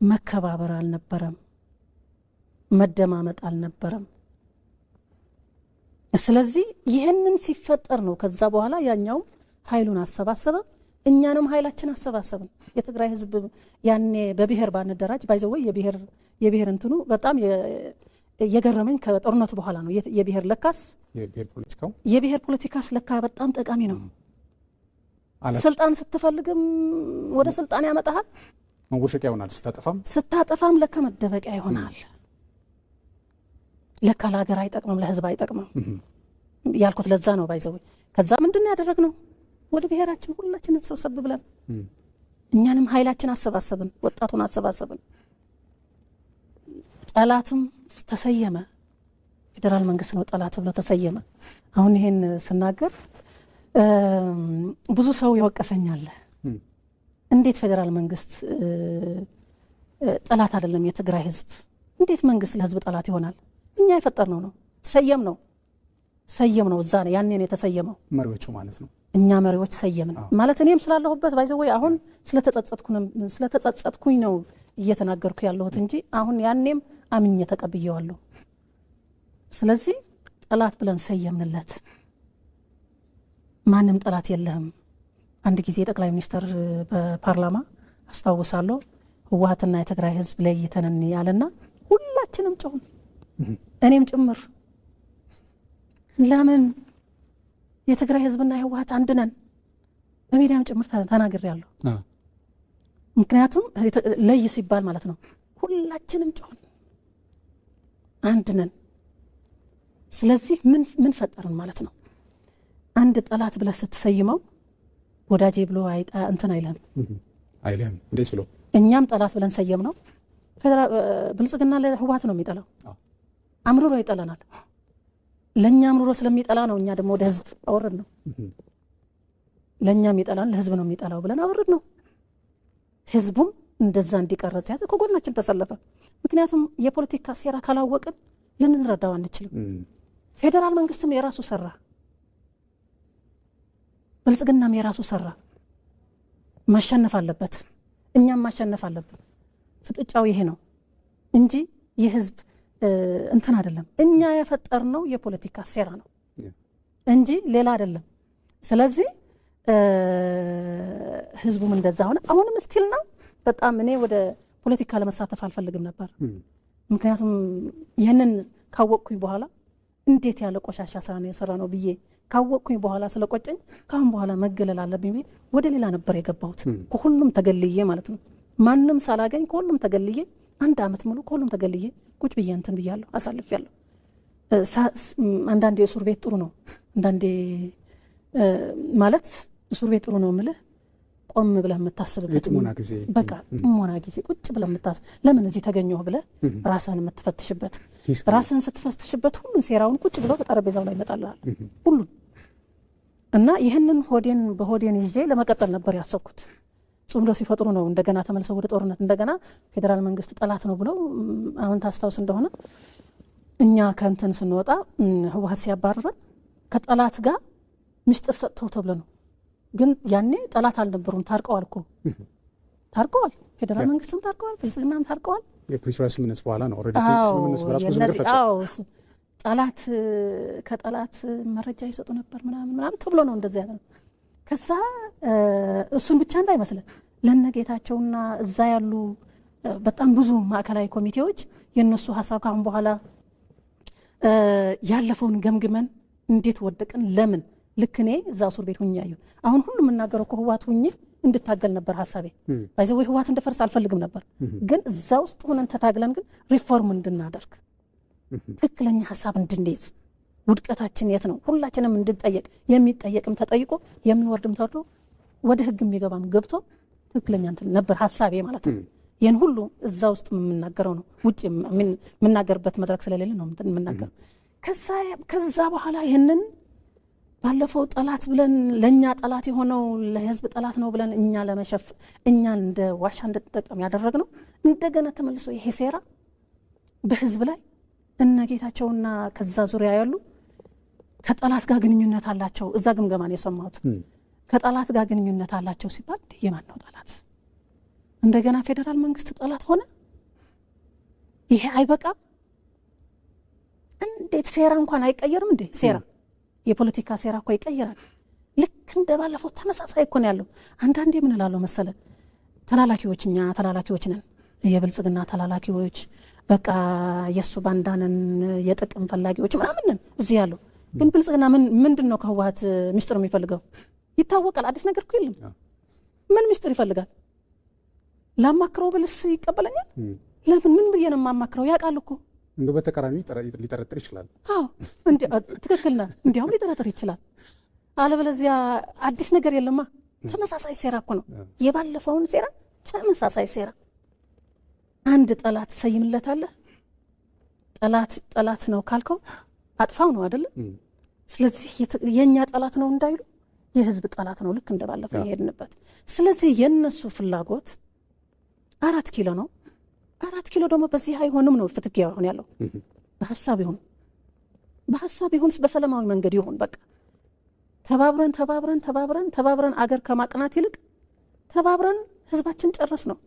S1: መከባበር አልነበረም፣ መደማመጥ አልነበረም። ስለዚህ ይህንን ሲፈጠር ነው ከዛ በኋላ ያኛው ኃይሉን አሰባሰበ፣ እኛንም ኃይላችን አሰባሰብን። የትግራይ ህዝብ ያኔ በብሔር ባንደራጅ ባይዘወይ የብሔር እንትኑ በጣም የገረመኝ ከጦርነቱ በኋላ ነው። የብሔር ለካስ የብሔር ፖለቲካስ ለካ በጣም ጠቃሚ ነው። ስልጣን ስትፈልግም ወደ ስልጣን ያመጣሃል፣
S2: መወሸቂያ ይሆናል።
S1: ስታጠፋም ለካ መደበቂያ ይሆናል። ለካ ለሀገር አይጠቅምም፣ ለህዝብ አይጠቅምም ያልኩት ለዛ ነው ባይዘወይ። ከዛ ምንድን ያደረግነው ወደ ብሔራችን ሁላችንን ሰብሰብ ብለን እኛንም ኃይላችን አሰባሰብን፣ ወጣቱን አሰባሰብን። ጠላትም ተሰየመ። ፌዴራል መንግስት ነው ጠላት ብሎ ተሰየመ። አሁን ይሄን ስናገር ብዙ ሰው ይወቀሰኛል። እንዴት ፌዴራል መንግስት ጠላት አይደለም የትግራይ ህዝብ? እንዴት መንግስት ለህዝብ ጠላት ይሆናል? እኛ የፈጠርነው ነው፣ ሰየም ነው። እዛ ነው ያኔ ነው የተሰየመው፣
S2: መሪዎቹ ማለት ነው።
S1: እኛ መሪዎች ሰየምን ማለት እኔም ስላለሁበት ባይዘው አሁን ስለተጸጸትኩኝ ነው እየተናገርኩ ያለሁት እንጂ አሁን ያኔም አምኜ ተቀብየዋለሁ። ስለዚህ ጠላት ብለን ሰየምንለት። ማንም ጠላት የለህም። አንድ ጊዜ ጠቅላይ ሚኒስትር በፓርላማ አስታውሳለሁ ህወሓትና የትግራይ ህዝብ ለይተን ያለና ሁላችንም ጮህን፣ እኔም ጭምር። ለምን የትግራይ ህዝብና ህወሓት አንድ ነን በሚዲያም ጭምር ተናግሬያለሁ። ምክንያቱም ለይ ሲባል ማለት ነው ሁላችንም ጮህን፣ አንድ ነን። ስለዚህ ምን ፈጠርን ማለት ነው? አንድ ጠላት ብለህ ስትሰይመው ወዳጄ ብሎ እንትን አይልም።
S2: እንዴት ብሎ?
S1: እኛም ጠላት ብለን ሰየም ነው። ብልጽግና ለህወሓት ነው የሚጠላው፣ አምርሮ ይጠላናል። ለኛ አምርሮ ስለሚጠላ ነው እኛ ደግሞ ወደ ህዝብ አወረድ ነው። ለኛ የሚጠላን ለህዝብ ነው የሚጠላው ብለን አወረድ ነው። ህዝቡም እንደዛ እንዲቀረጽ ያዘ፣ ከጎናችን ተሰለፈ። ምክንያቱም የፖለቲካ ሴራ ካላወቅን ልንረዳው አንችልም። ፌዴራል መንግስትም የራሱ ሰራ፣ ብልጽግናም የራሱ ሰራ። ማሸነፍ አለበት፣ እኛም ማሸነፍ አለብን። ፍጥጫው ይሄ ነው እንጂ የህዝብ እንትን አይደለም። እኛ የፈጠርነው የፖለቲካ ሴራ ነው እንጂ ሌላ አይደለም። ስለዚህ ህዝቡም እንደዛ ሆነ። አሁንም ስቲል ነው። በጣም እኔ ወደ ፖለቲካ ለመሳተፍ አልፈልግም ነበር። ምክንያቱም ይህንን ካወቅኩኝ በኋላ እንዴት ያለ ቆሻሻ ስራ ነው የሰራ ነው ብዬ ካወቅኩኝ በኋላ ስለቆጨኝ ካሁን በኋላ መገለል አለብኝ ብዬ ወደ ሌላ ነበር የገባሁት። ከሁሉም ተገልዬ ማለት ነው። ማንም ሳላገኝ ከሁሉም ተገልዬ 1 አመት ሙሉ ከሁሉም ተገልዬ ቁጭ ብዬ እንትን ብያለሁ፣ አሳልፌያለሁ። አንዳንዴ እስር ቤት ጥሩ ነው፣ አንዳንዴ ማለት እስር ቤት ጥሩ ነው የምልህ ቆም ብለህ የምታስብበት በቃ ጥሞና ጊዜ ቁጭ ብለህ የምታስብ ለምን እዚህ ተገኘሁ ብለህ ራስህን የምትፈትሽበት፣ ራስህን ስትፈትሽበት ሁሉን ሴራውን ቁጭ ብለው በጠረጴዛው ላይ ይመጣልሃል ሁሉን። እና ይህንን በሆዴን ይዤ ለመቀጠል ነበር ያሰብኩት። ጽምዶ ሲፈጥሩ ነው እንደገና ተመልሰው ወደ ጦርነት እንደገና ፌዴራል መንግስት ጠላት ነው ብለው። አሁን ታስታውስ እንደሆነ እኛ ከእንትን ስንወጣ ህወሓት ሲያባረረን ከጠላት ጋር ምስጢር ሰጥተው ተብሎ ነው። ግን ያኔ ጠላት አልነበሩም። ታርቀዋል እኮ ታርቀዋል። ፌዴራል መንግስትም ታርቀዋል፣ ብልጽግናም ታርቀዋል።
S2: የፕሪቶሪያ ስምምነት በኋላ ነው ኦልሬዲ ስምምነቱ በራሱ ብዙ ነገር ፈጥቷል። ጠላት ከጠላት መረጃ ይሰጡ ነበር ምናምን ተብሎ ነው እንደዚያ ያለው። ከዛ እሱን ብቻ እንዳይመስለን ለነጌታቸውና እዛ ያሉ በጣም ብዙ ማዕከላዊ ኮሚቴዎች የነሱ ሐሳብ ካሁን በኋላ ያለፈውን ገምግመን እንዴት ወደቅን ለምን ልክ እኔ እዛ እስር ቤት ሁኜ ያየሁ አሁን ሁሉ የምናገረው ከህወሓት ሁኜ እንድታገል ነበር ሐሳቤ። ባይዘው ህወሓት እንደፈርስ አልፈልግም ነበር፣ ግን እዛ ውስጥ ሆነን ተታግለን ግን ሪፎርም እንድናደርግ ትክክለኛ ሐሳብ እንድንይዝ ውድቀታችን የት ነው ሁላችንም እንድንጠየቅ የሚጠየቅም ተጠይቆ የሚወርድም ተወርዶ ወደ ህግ የሚገባም ገብቶ ትክክለኛ እንትን ነበር ሐሳቤ ማለት ነው። ይሄን ሁሉ እዛ ውስጥ የምናገረው ነው፣ ውጪ የምናገርበት መድረክ ስለሌለ ነው የምናገረው። ከዛ በኋላ ይሄንን ባለፈው ጠላት ብለን ለኛ ጠላት የሆነው ለህዝብ ጠላት ነው ብለን እኛ ለመሸፍ እኛ እንደ ዋሻ እንድንጠቀም ያደረግነው እንደገና ተመልሶ ይሄ ሴራ
S1: በህዝብ ላይ እነ ጌታቸውና ከዛ ዙሪያ ያሉ ከጠላት ጋር ግንኙነት አላቸው። እዛ ግምገማን የሰማሁት ከጠላት ጋር ግንኙነት አላቸው ሲባል የማን ነው ጠላት? እንደገና ፌደራል መንግስት ጠላት ሆነ? ይሄ አይበቃም? እንዴት ሴራ እንኳን አይቀየርም እንዴ? ሴራ የፖለቲካ ሴራ እኮ ይቀየራል። ልክ እንደባለፈው ተመሳሳይ እኮ ነው ያለው። አንዳንዴ ምን እላለሁ መሰለ ተላላኪዎች እኛ ተላላኪዎች ነን፣ የብልጽግና ተላላኪዎች በቃ የሱ ባንዳነን የጥቅም ፈላጊዎች ምናምን ነን እዚህ ያለው። ግን ብልጽግና ምንድነው ከህወሓት ሚስጥር የሚፈልገው? ይታወቃል። አዲስ ነገር እኮ የለም። ምን ሚስጥር ይፈልጋል? ላማክረው ብልስ ይቀበለኛል? ለምን ምን ብዬ ነው የማማክረው? ያውቃል እኮ
S2: እንደው በተቃራኒ ሊጠረጥር ይችላል።
S1: አዎ እንዴ ትክክል ነህ። እንዲያውም ሊጠረጥር ይችላል። አለበለዚያ አዲስ ነገር የለማ። ተመሳሳይ ሴራ እኮ ነው የባለፈውን ሴራ፣ ተመሳሳይ ሴራ። አንድ ጠላት ሰይምለታለህ። ጠላት ነው ካልከው አጥፋው ነው አይደለ? ስለዚህ የኛ ጠላት ነው እንዳይሉ የህዝብ ጠላት ነው፣ ልክ እንደባለፈው ይሄድንበት። ስለዚህ የነሱ ፍላጎት 4 ኪሎ ነው። 4 ኪሎ ደግሞ በዚህ አይሆንም ነው ፍትጊያ አሁን ያለው። በሐሳብ ይሁን በሰላማዊ መንገድ ይሁን በቃ ተባብረን አገር ከማቅናት ይልቅ ተባብረን ህዝባችን ጨርስ ነው።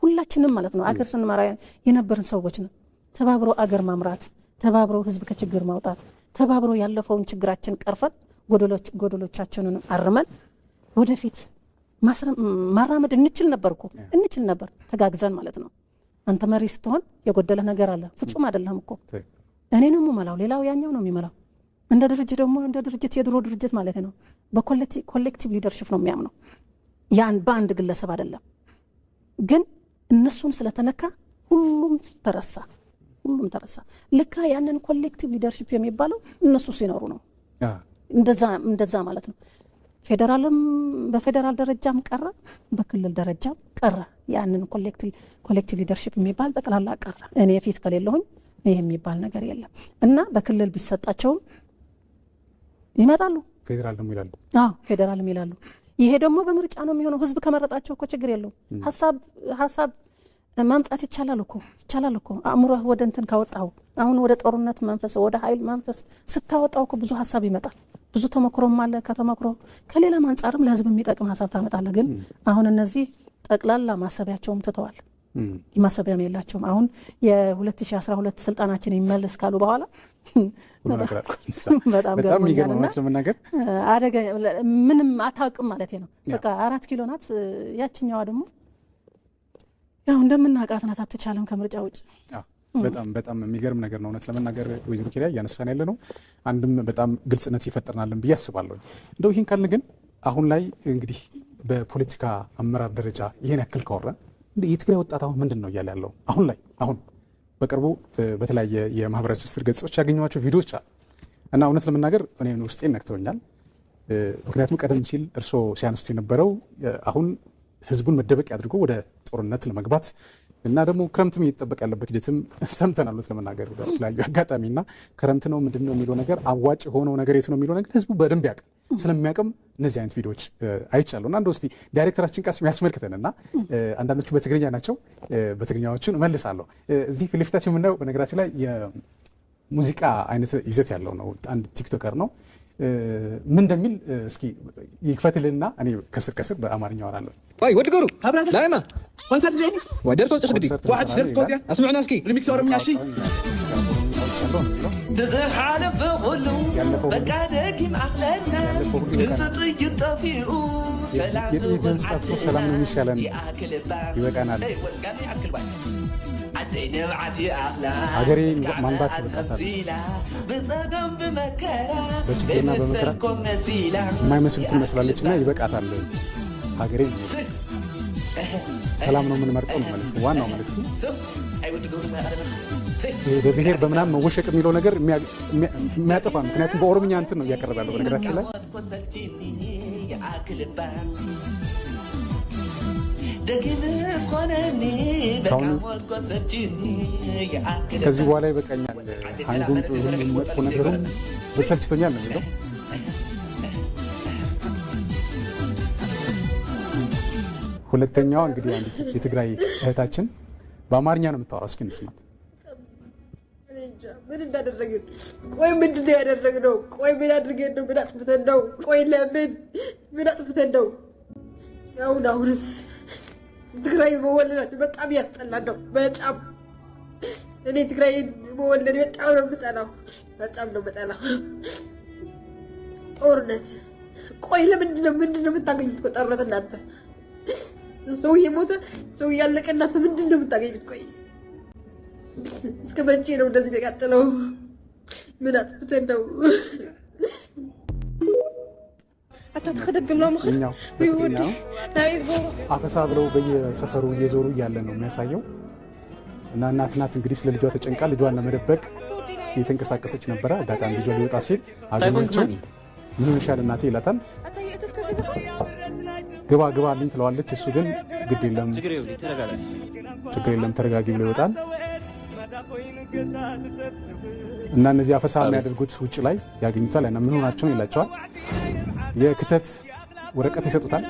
S1: ሁላችንም ማለት ነው አገር ስንመራ የነበርን ሰዎች ነው። ተባብሮ አገር ማምራት፣ ተባብሮ ህዝብ ከችግር ማውጣት፣ ተባብሮ ያለፈውን ችግራችን ቀርፈን ጎደሎቻችንን አርመን ወደፊት ማራመድ እንችል ነበር ተጋግዘን ማለት ነው። አንተ መሪ ስትሆን የጎደለ ነገር አለ፣ ፍጹም አይደለም እኮ እኔ ነው የምመላው፣ ሌላው ያኛው ነው የሚመላው። እንደ ድርጅት የድሮ ድርጅት ማለት ነው በኮሌክቲቭ ሊደርሺፕ ነው የሚያምነው፣ በአንድ ግለሰብ አይደለም። ግን እነሱን ስለተነካ ሁሉም ተረሳ። ልካ ያንን ኮሌክቲቭ ሊደርሺፕ የሚባለው እነሱ ሲኖሩ ነው። እንደዛ ማለት ነው። በፌደራል ደረጃም ቀረ፣ በክልል ደረጃም ቀረ። ያንን ኮሌክቲቭ ሊደርሺፕ የሚባል ጠቅላላ ቀረ። እኔ ፊት ከሌለሁኝ ይሄ የሚባል ነገር የለም። እና በክልል ቢሰጣቸውም ይመጣሉ፣ ፌደራልም ይላሉ። ይሄ ደግሞ በምርጫ ነው የሚሆነው። ህዝብ ከመረጣቸው እኮ ችግር የለው። ሀሳብ ማምጣት ይቻላል እኮ አእምሮህ ወደ እንትን ካወጣው፣ አሁን ወደ ጦርነት መንፈስ ወደ ኃይል መንፈስ ስታወጣው እኮ ብዙ ሀሳብ ይመጣል። ብዙ ተመክሮም አለ። ከተመክሮ ከሌላም አንጻርም ለህዝብ የሚጠቅም ሀሳብ ታመጣለህ። ግን አሁን እነዚህ ጠቅላላ ማሰቢያቸውም ትተዋል። ማሰቢያም የላቸውም። አሁን የ2012 ስልጣናችን ይመለስ ካሉ በኋላ
S2: በጣም የሚገርም ነው ለመናገር
S1: አደጋ ምንም አታውቅም ማለት ነው። በቃ 4 ኪሎ ናት። ያችኛዋ ደግሞ ያው እንደምናውቃት ናት። አትቻለም ከምርጫ ውጭ።
S2: በጣም የሚገርም ነገር ነው እውነት ለመናገር ወይዘሮ ኪራይ ያነሳን ያለ ነው። አንድም በጣም ግልጽነት ይፈጠርናልን ብዬ አስባለሁ። እንደው ይህን ካልን ግን አሁን ላይ እንግዲህ በፖለቲካ አመራር ደረጃ ይሄን ያክል ካወራን የትግራይ ወጣት አሁን ምንድን ነው እያለ ያለው? አሁን በቅርቡ በተለያየ የማህበረሰብ ትስስር ገጾች ያገኘኋቸው ቪዲዮዎች አሉ እና እውነት ለመናገር እኔ ውስጤን ነክተውኛል። ምክንያቱም ቀደም ሲል እርስዎ ሲያነሱት የነበረው አሁን ህዝቡን መደበቂያ አድርጎ ወደ ጦርነት ለመግባት እና ደግሞ ክረምትም እየተጠበቀ ያለበት ሂደትም ሰምተናል። ለመናገር በተለያዩ አጋጣሚና ክረምት ነው ምንድን ነው የሚለው ነገር አዋጭ የሆነው ነገር የት ነው የሚለው ነገር ህዝቡ በደንብ ያውቃል። ስለሚያውቅም እነዚህ አይነት ቪዲዮዎች አይቻለሁ እና እንደው እስቲ ዳይሬክተራችን ቃስም ያስመልክተንና አንዳንዶቹ በትግርኛ ናቸው፣ በትግርኛዎቹን እመልሳለሁ። እዚህ ፊት ለፊታችን የምናየው በነገራችን ላይ የሙዚቃ አይነት ይዘት ያለው ነው። አንድ ቲክቶከር ነው። ምን እንደሚል እስኪ ይክፈትልና እኔ ከስር በአማርኛ አወራለሁ።
S4: واي ودقرو لا ما
S3: ኮንሰርት ላይ
S4: ودرتو تخدي
S3: واحد شرف كوزيا
S4: اسمعنا اسكي
S3: ريميكس ኦሮምኛ እሺ
S5: تزحالف بغلو بقى داكم عقلنا تنسطي الطفيئو
S2: ሰላም ነው የሚሻለን ይበቃናል። ሀገሬ ማንባት ይበቃታል። በችግርና በመከራ የማይመስሉትን መስላለችና ይበቃታል። ሀገሬ ሰላም ነው የምንመርጠው ነው መልእክቱ። ዋናው መልእክቱ በብሔር በምናምን መወሸቅ የሚለው ነገር የሚያጠፋ ነው። ምክንያቱም በኦሮምኛ እንትን ነው እያቀረበ ያለው በነገራችን ላይ ከዚህ በኋላ ይበቃኛል፣ አንዱም ጥሩም መጥፎ ነገሩም በሰልችቶኛል ነው የሚለው። ሁለተኛዋ እንግዲህ አንዲት የትግራይ እህታችን በአማርኛ ነው የምታወራው። እስኪ እንስማት።
S3: ምን እንዳደረግን ቆይ ምንድን ነው ያደረግነው? ቆይ ምን አድርገን ነው? ምን አጥፍተን ነው? ቆይ ለምን ምን አጥፍተን ነው? አሁንስ ትግራይ መወለዳችሁ በጣም ያስጠላል ነው። በጣም እኔ ትግራይ መወለድ በጣም ነው የምጠላው። በጣም ነው የምጠላው ጦርነት። ቆይ ለምንድን ነው የምታገኙት? ጦርነት እናንተ ሰው የሞተ ሰው ያለቀ እናንተ ምንድን ነው የምታገኙት? ቆይ እስከ መቼ ነው እንደዚህ የሚቀጥለው? ምን አጥፍተን ነው?
S2: አፈሳ ብለው በየሰፈሩ እየዞሩ እያለ ነው የሚያሳየው። እና እናት እንግዲህ ስለ ልጇ ተጨንቃ ልጇን ለመደበቅ እየተንቀሳቀሰች ነበረ። አጋጣሚ ልጇ ሊወጣ ሲል አገኘችው። ምን ሆነሻል እናቴ ይላታል። ግባ አልኝ ትለዋለች። እሱ ግን ግድ የለም ችግር የለም ተረጋጊ ብሎ ይወጣል። እና እነዚህ አፈሳ የሚያደርጉት ውጭ ላይ ያገኙታል። እና ምን ሆናቸው ይላቸዋል። የክተት ወረቀት ይሰጡታል።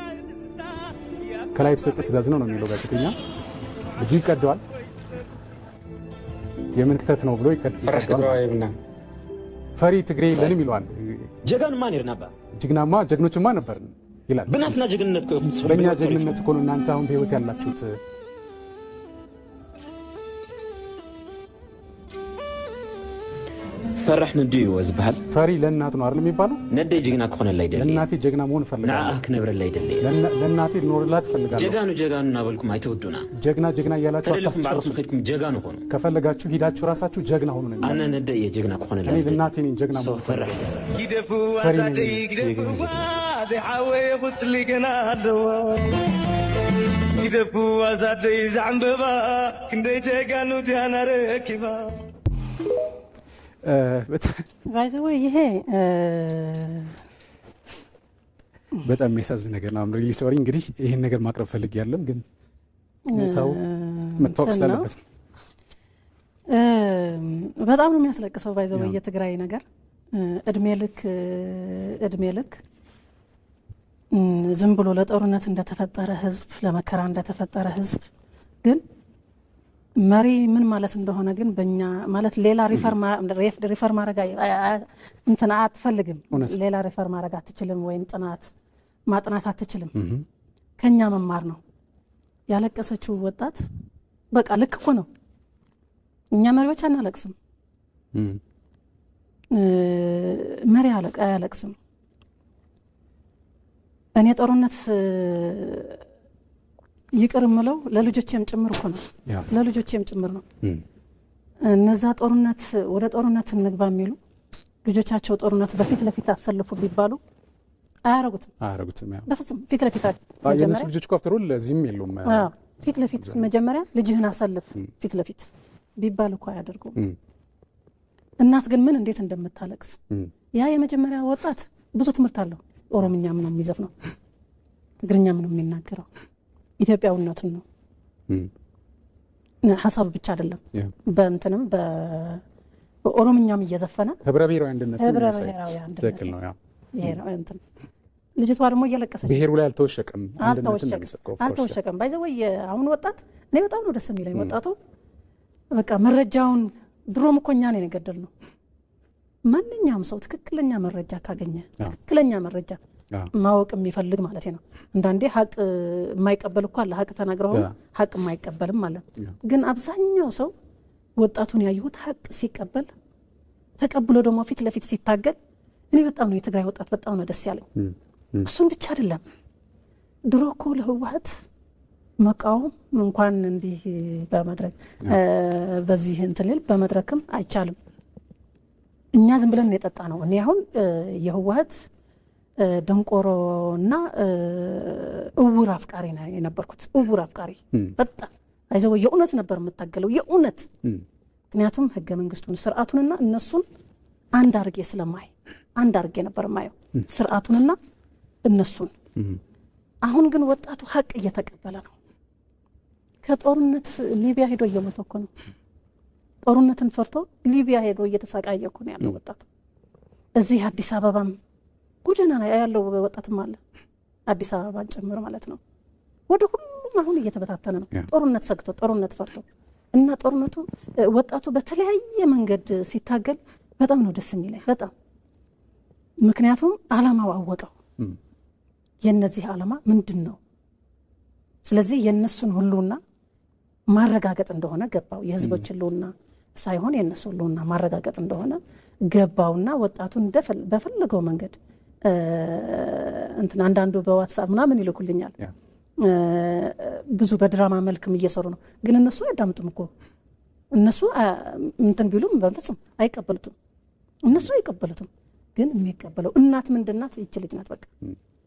S2: ከላይ የተሰጠ ትእዛዝ ነው የሚለው ጋዜጠኛ። ልጁ ይቀደዋል። የምን ክተት ነው ብሎ ይቀደዋል። ፈሪ ትግሬ የለንም ይለዋል።
S4: ጀጋንማ ነርናባ
S2: ጀግናማ ጀግኖችማ ነበር ይላል።
S4: ብናትና ጀግንነት
S2: በእኛ ጀግንነት እኮ ነው እናንተ አሁን በህይወት ያላችሁት።
S4: ፈራህ ንድዩ ወዝበሃል
S2: ፈሪ ለእናት ነው አይደል የሚባለው?
S4: ነደይ ጀግና ከሆነላ አይደል?
S2: ለእናቴ ጀግና መሆን ፈልጋለሁ።
S4: ናአህ ከነብረላ አይደል?
S2: ለእናቴ ልኖርላት ፈልጋለሁ።
S4: ጀጋኑ ናበልኩም አይተወዱና
S2: ጀግና እያላችሁ
S4: አታስጨርሱ። ሄድኩም ጀጋኑ ሆኖ
S2: ከፈለጋችሁ ሂዳችሁ ራሳችሁ ጀግና ሆኑ ነው።
S4: አና ነደይ የጀግና ከሆነላ
S2: እኔ ለእናቴ ነኝ ጀግና መሆን
S4: ፈራህ
S5: ይደፉ አዛደይ ይደፉ ዘሐወ ሁስሊ ገና አለው ይደፉ አዛደይ ዘዓንበባ ክንደይ ጀጋኑ ዲያና ረኪባ
S1: ባይዘው ይሄ
S2: በጣም የሚያሳዝን ነገር ነው። ሪሊ ሶሪ እንግዲህ ይሄን ነገር ማቅረብ ፈልግ ያለም ግን ታው መታወቅ ስላለበት
S1: በጣም ነው የሚያስለቅሰው። ባይዘው የትግራይ ነገር እድሜ ልክ ዝም ብሎ ለጦርነት እንደተፈጠረ ህዝብ፣ ለመከራ እንደተፈጠረ ህዝብ ግን መሪ ምን ማለት እንደሆነ ግን በእኛ ማለት ሌላ ሪፈር ማድረግ እንትና አትፈልግም። ሌላ ሪፈር ማድረግ አትችልም፣ ወይም ማጥናት አትችልም። ከኛ መማር ነው። ያለቀሰችው ወጣት በቃ ልክ እኮ ነው። እኛ መሪዎች አናለቅስም፣ መሪ አያለቅስም። እኔ ጦርነት ይቅር ምለው ለልጆቼም ጭምር እኮ ነው። ለልጆቼም ጭምር ነው። እነዛ ወደ ጦርነት እንግባ የሚሉ ልጆቻቸው ጦርነት በፊት ለፊት አሰልፉ ቢባሉ አያረጉትም። በፍጹም ፊት ለፊት
S2: የነሱ ልጆች እኮ አፍተሩ ለዚህም የሉም።
S1: ፊት ለፊት መጀመሪያ ልጅህን አሰልፍ ፊት ለፊት ቢባል እኮ አያደርጉም። እናት ግን ምን እንዴት እንደምታለቅስ ያ የመጀመሪያ ወጣት ብዙ ትምህርት አለው። ኦሮምኛም ነው የሚዘፍነው፣ ትግርኛም ነው የሚናገረው። ኢትዮጵያዊነቱን ነው ሐሳብ ብቻ አይደለም። በእንትንም በኦሮምኛም እየዘፈነ
S2: ህብረ ብሔራዊ አንድነት ትክክል ነው። ያ
S1: ይሄ ነው እንትን ልጅቷ ደግሞ እየለቀሰች
S2: ብሔሩ ላይ አልተወሸቀም፣ አንድነትን ነው የሚሰቀው።
S1: አልተወሸቀም። ባይዘው አሁን ወጣት እኔ በጣም ነው ደስ የሚለኝ ወጣቱ። በቃ መረጃውን ድሮም እኮ እኛ ነን የገደልነው። ማንኛውም ሰው ትክክለኛ መረጃ ካገኘ ትክክለኛ መረጃ ማወቅ የሚፈልግ ማለት ነው። አንዳንዴ ሀቅ የማይቀበል እኮ አለ። ሀቅ ተናግረው ሀቅ የማይቀበልም ማለት ግን አብዛኛው ሰው ወጣቱን ያዩት ሀቅ ሲቀበል ተቀብሎ ደግሞ ፊት ለፊት ሲታገል እኔ በጣም ነው የትግራይ ወጣት በጣም ነው ደስ ያለኝ። እሱን ብቻ አይደለም ድሮ እኮ ለህወሓት መቃወም እንኳን እንዲህ በመድረክ በዚህ እንትልል በመድረክም አይቻልም። እኛ ዝም ብለን የጠጣ ነው። እኔ አሁን የህወሓት ደንቆሮና እውር አፍቃሪ ነው የነበርኩት። እውር አፍቃሪ በጣም አይዘው የእውነት ነበር የምታገለው የእውነት። ምክንያቱም ህገ መንግስቱን ስርዓቱንና እነሱን አንድ አርጌ ነበር ማየው ስርዓቱንና እነሱን። አሁን ግን ወጣቱ ሀቅ እየተቀበለ ነው። ከጦርነት ሊቢያ ሄዶ እየሞተ እኮ ነው። ጦርነትን ፈርቶ ሊቢያ ሄዶ እየተሰቃየ እኮ ነው ያለው ወጣቱ። እዚህ አዲስ አበባም ጎዳና ላይ ያለው ወጣትም አለ፣ አዲስ አበባን ጭምር ማለት ነው። ወደ ሁሉም አሁን እየተበታተነ ነው። ጦርነት ሰግቶ ጦርነት ፈርቶ እና ጦርነቱ ወጣቱ በተለያየ መንገድ ሲታገል በጣም ነው ደስ የሚለኝ በጣም ምክንያቱም ዓላማው አወቀው የነዚህ ዓላማ ምንድነው ስለዚህ የነሱን ሁሉና ማረጋገጥ እንደሆነ ገባው የህዝቦች ሁሉና ሳይሆን የነሱ ሁሉና ማረጋገጥ እንደሆነ ገባውና ወጣቱን በፈለገው መንገድ እንትን አንዳንዱ በዋትስአፕ ምናምን ይልኩልኛል ብዙ በድራማ መልክም እየሰሩ ነው ግን እነሱ አይዳምጡም እኮ እነሱ እንትን ቢሉም በፍጹም አይቀበሉትም እነሱ አይቀበሉትም ግን የሚቀበለው እናት ምንድናት ይች ልጅ ናት በቃ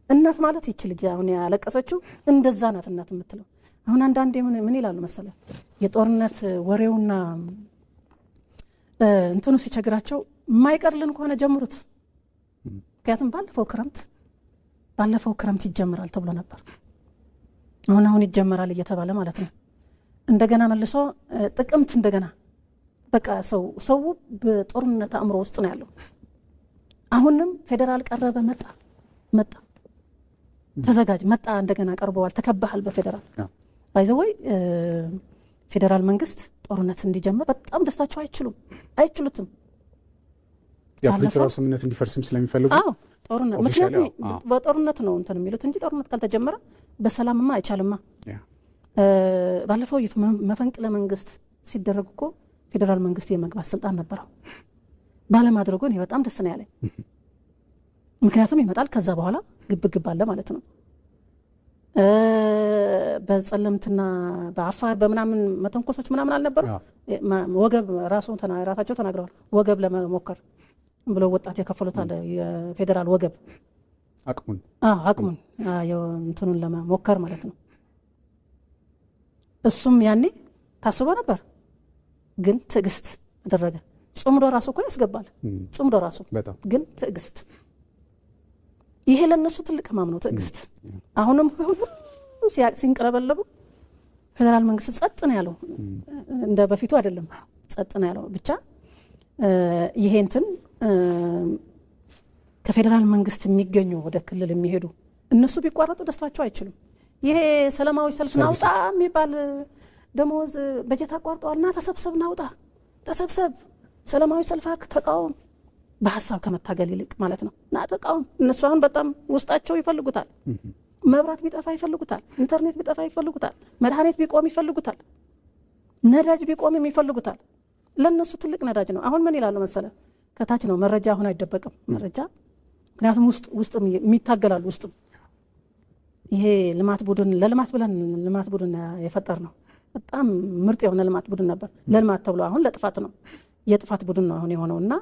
S1: እናት ማለት ይች ልጅ አሁን ያለቀሰችው እንደዛ ናት እናት የምትለው አሁን አንዳንዴ ምን ይላሉ መሰለ የጦርነት ወሬውና እንትኑ ሲቸግራቸው ማይቀርልን ከሆነ ጀምሩት ምክንያቱም ባለፈው ክረምት ይጀምራል ተብሎ ነበር አሁን ይጀምራል እየተባለ ማለት ነው እንደገና መልሶ ጥቅምት እንደገና በቃ ሰው በጦርነት አምሮ ውስጥ ነው ያለው አሁንም ፌደራል ቀረበ መጣ ተዘጋጅ መጣ እንደገና ቀርበዋል ተከባሃል በፌደራል ባይዘወይ ፌደራል መንግስት ጦርነት እንዲጀምር በጣም ደስታቸው አይችሉትም
S2: የፕሪቶሪያ ራሱ ስምምነት እንዲፈርስም ስለሚፈልጉ
S1: ጦርነት ምክንያቱም በጦርነት ነው እንትን የሚሉት እንጂ ጦርነት ካልተጀመረ በሰላምማ አይቻልማ ባለፈው መፈንቅለ መንግስት ሲደረግ እኮ ፌደራል መንግስት የመግባት ስልጣን ነበረው ባለማድረጉ ነው በጣም ደስ ነው ያለኝ ምክንያቱም ይመጣል ከዛ በኋላ ግብግብ አለ ማለት ነው በጸለምትና በአፋር በመናምን መተንኮሶች ምናምን አልነበረ ወገብ ራሳቸው ተናግረዋል ወገብ ለመሞከር ብሎ ወጣት የከፈሉታል የፌደራል ወገብ አቅሙን እንትኑን ለመሞከር ማለት ነው እሱም ያኔ ታስቦ ነበር ግን ትዕግስት አደረገ ጽምዶ ራሱ እኮ ያስገባል ጽምዶ ራሱ ግን ትዕግስት ይሄ ለነሱ ትልቅ ህማም ነው ትዕግስት አሁንም ሁሉ ሲንቀረበለቡ ፌደራል መንግስት ጸጥ ነው ያለው እንደ በፊቱ አይደለም ጸጥ ነው ያለው ብቻ ይሄ እንትን ከፌደራል መንግስት የሚገኙ ወደ ክልል የሚሄዱ እነሱ ቢቋረጡ ደስታቸው አይችሉም ይሄ ሰላማዊ ሰልፍ ናውጣ የሚባል ደሞዝ በጀት አቋርጠዋልና ተሰብሰብ ሰላማዊ ሰልፍ ተቃውም በሐሳብ ከመታገል ይልቅ ማለት ነው ተቃውም እነሱ አሁን በጣም ውስጣቸው ይፈልጉታል መብራት ቢጠፋ ይፈልጉታል ኢንተርኔት ቢጠፋ ይፈልጉታል መድኃኒት ቢቆም ይፈልጉታል ነዳጅ ቢቆም ይፈልጉታል ለነሱ ትልቅ ነዳጅ ነው አሁን ምን ይላሉ መሰለ ከታች ነው መረጃ አሁን አይደበቅም መረጃ ምክንያቱም ውስጥ የሚታገላሉ ውስጥ ይሄ ልማት ቡድን የፈጠር ነው በጣም ምርጥ የሆነ ልማት ቡድን ነበር ለልማት ተብሎ አሁን ለጥፋት ነው የጥፋት ቡድን ነው አሁን የሆነውና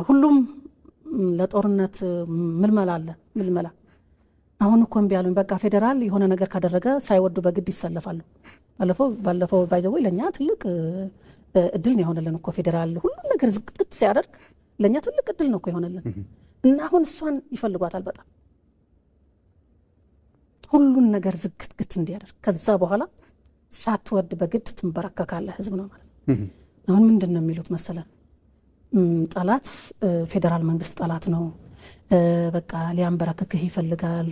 S1: ሁሉም ለጦርነት ምልመላ አሁን እኮ ቢያሉን በቃ ፌደራል የሆነ ነገር ካደረገ ሳይወዱ በግድ ይሰለፋሉ ባለፈው ባይዘው ለኛ ትልቅ እድል ነው የሆነልን እኮ ፌደራል ሁሉ ነገር ዝቅጥት ሲያደርግ ለኛ ትልቅ እድል ነው እኮ የሆነልን እና አሁን እሷን ይፈልጓታል በጣም ሁሉን ነገር ዝግትግት እንዲያደርግ ከዛ በኋላ ሳትወድ በግድ ትንበረከካለህ ህዝብ ነው ማለት አሁን ምንድነው የሚሉት መሰለ ጠላት ፌደራል መንግስት ጠላት ነው በቃ ሊያንበረከክህ ይፈልጋል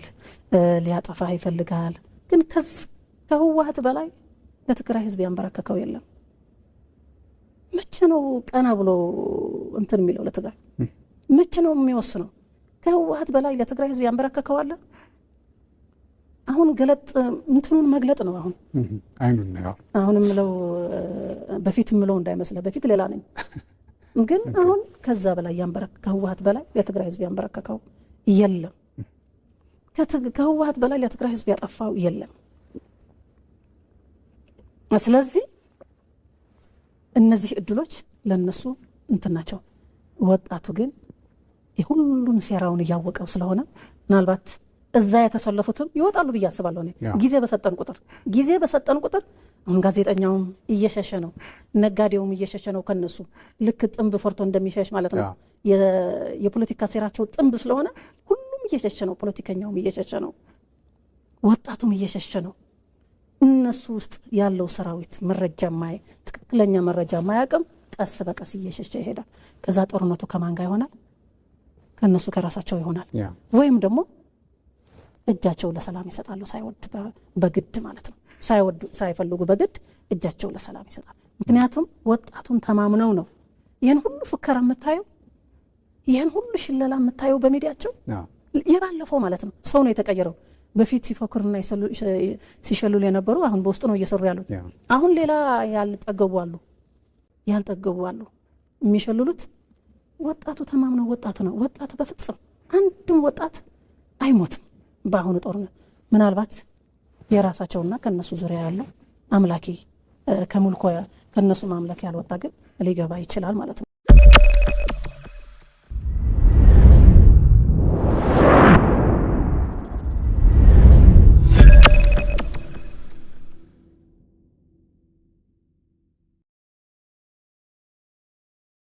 S1: ሊያጠፋ ይፈልጋል ግን ከህወሓት በላይ ለትግራይ ህዝብ ያንበረከከው የለም መቼ ነው ቀና ብሎ እንትን የሚለው ለትግራይ መቼ ነው የሚወስነው ከህወሓት በላይ ለትግራይ ህዝብ ያንበረከከው አለ አሁን ገለጥ እንትኑን መግለጥ ነው አሁን
S2: አይኑን ነው
S1: አሁንም ምለው በፊት ምለው እንዳይመስለ በፊት ሌላ ነኝ ግን አሁን ከዛ በላይ ከህወሓት በላይ ለትግራይ ህዝብ ያንበረከከው የለም ከህወሓት በላይ ለትግራይ ህዝብ ያጠፋው የለም ስለዚህ እነዚህ እድሎች ለነሱ እንትናቸው ወጣቱ ግን የሁሉን ሴራውን ያወቀው ስለሆነ ምናልባት እዛ የተሰለፉትም ይወጣሉ በያስባለሁ ነው ጊዜ በሰጠን ቁጥር አሁን ጋዜጠኛውም እየሸሸ ነው ነጋዴውም እየሸሸ ነው ከነሱ ልክ ጥምብ ፈርቶ እንደሚሸሽ ማለት ነው የፖለቲካ ሴራቸው ጥምብ ስለሆነ ሁሉም እየሸሸ ነው ፖለቲከኛውም እየሸሸ ነው ወጣቱም እየሸሸ ነው እነሱ ውስጥ ያለው ሰራዊት ትክክለኛ መረጃ ማያቀም ቀስ በቀስ እየሸሸ ይሄዳል ከዛ ጦርነቱ ከማን ጋር ይሆናል ከነሱ ከራሳቸው ይሆናል ወይም ደግሞ እጃቸው ለሰላም ይሰጣሉ ሳይወድ በግድ ማለት ነው ሳይፈልጉ በግድ እጃቸው ለሰላም ይሰጣል። ምክንያቱም ወጣቱን ተማምነው ነው ይህን ሁሉ ፉከራ የምታየው፣ ይህን ሁሉ ሽለላ የምታየው በሚዲያቸው የባለፈው ማለት ነው። ሰው ነው የተቀየረው። በፊት ሲፎክርና ሲሸልሉ የነበሩ አሁን በውስጥ ነው እየሰሩ ያሉት። አሁን ሌላ ያልጠገቡ አሉ የሚሸልሉት። ወጣቱ ተማምነው ወጣቱ ነው። ወጣቱ በፍጹም አንድም ወጣት አይሞትም በአሁኑ ጦርነት። ምናልባት የራሳቸውና ከነሱ ዙሪያ ያለው አምላኬ ከሙልኮ ከነሱ ማምለክ ያልወጣ ግን ሊገባ ይችላል ማለት ነው።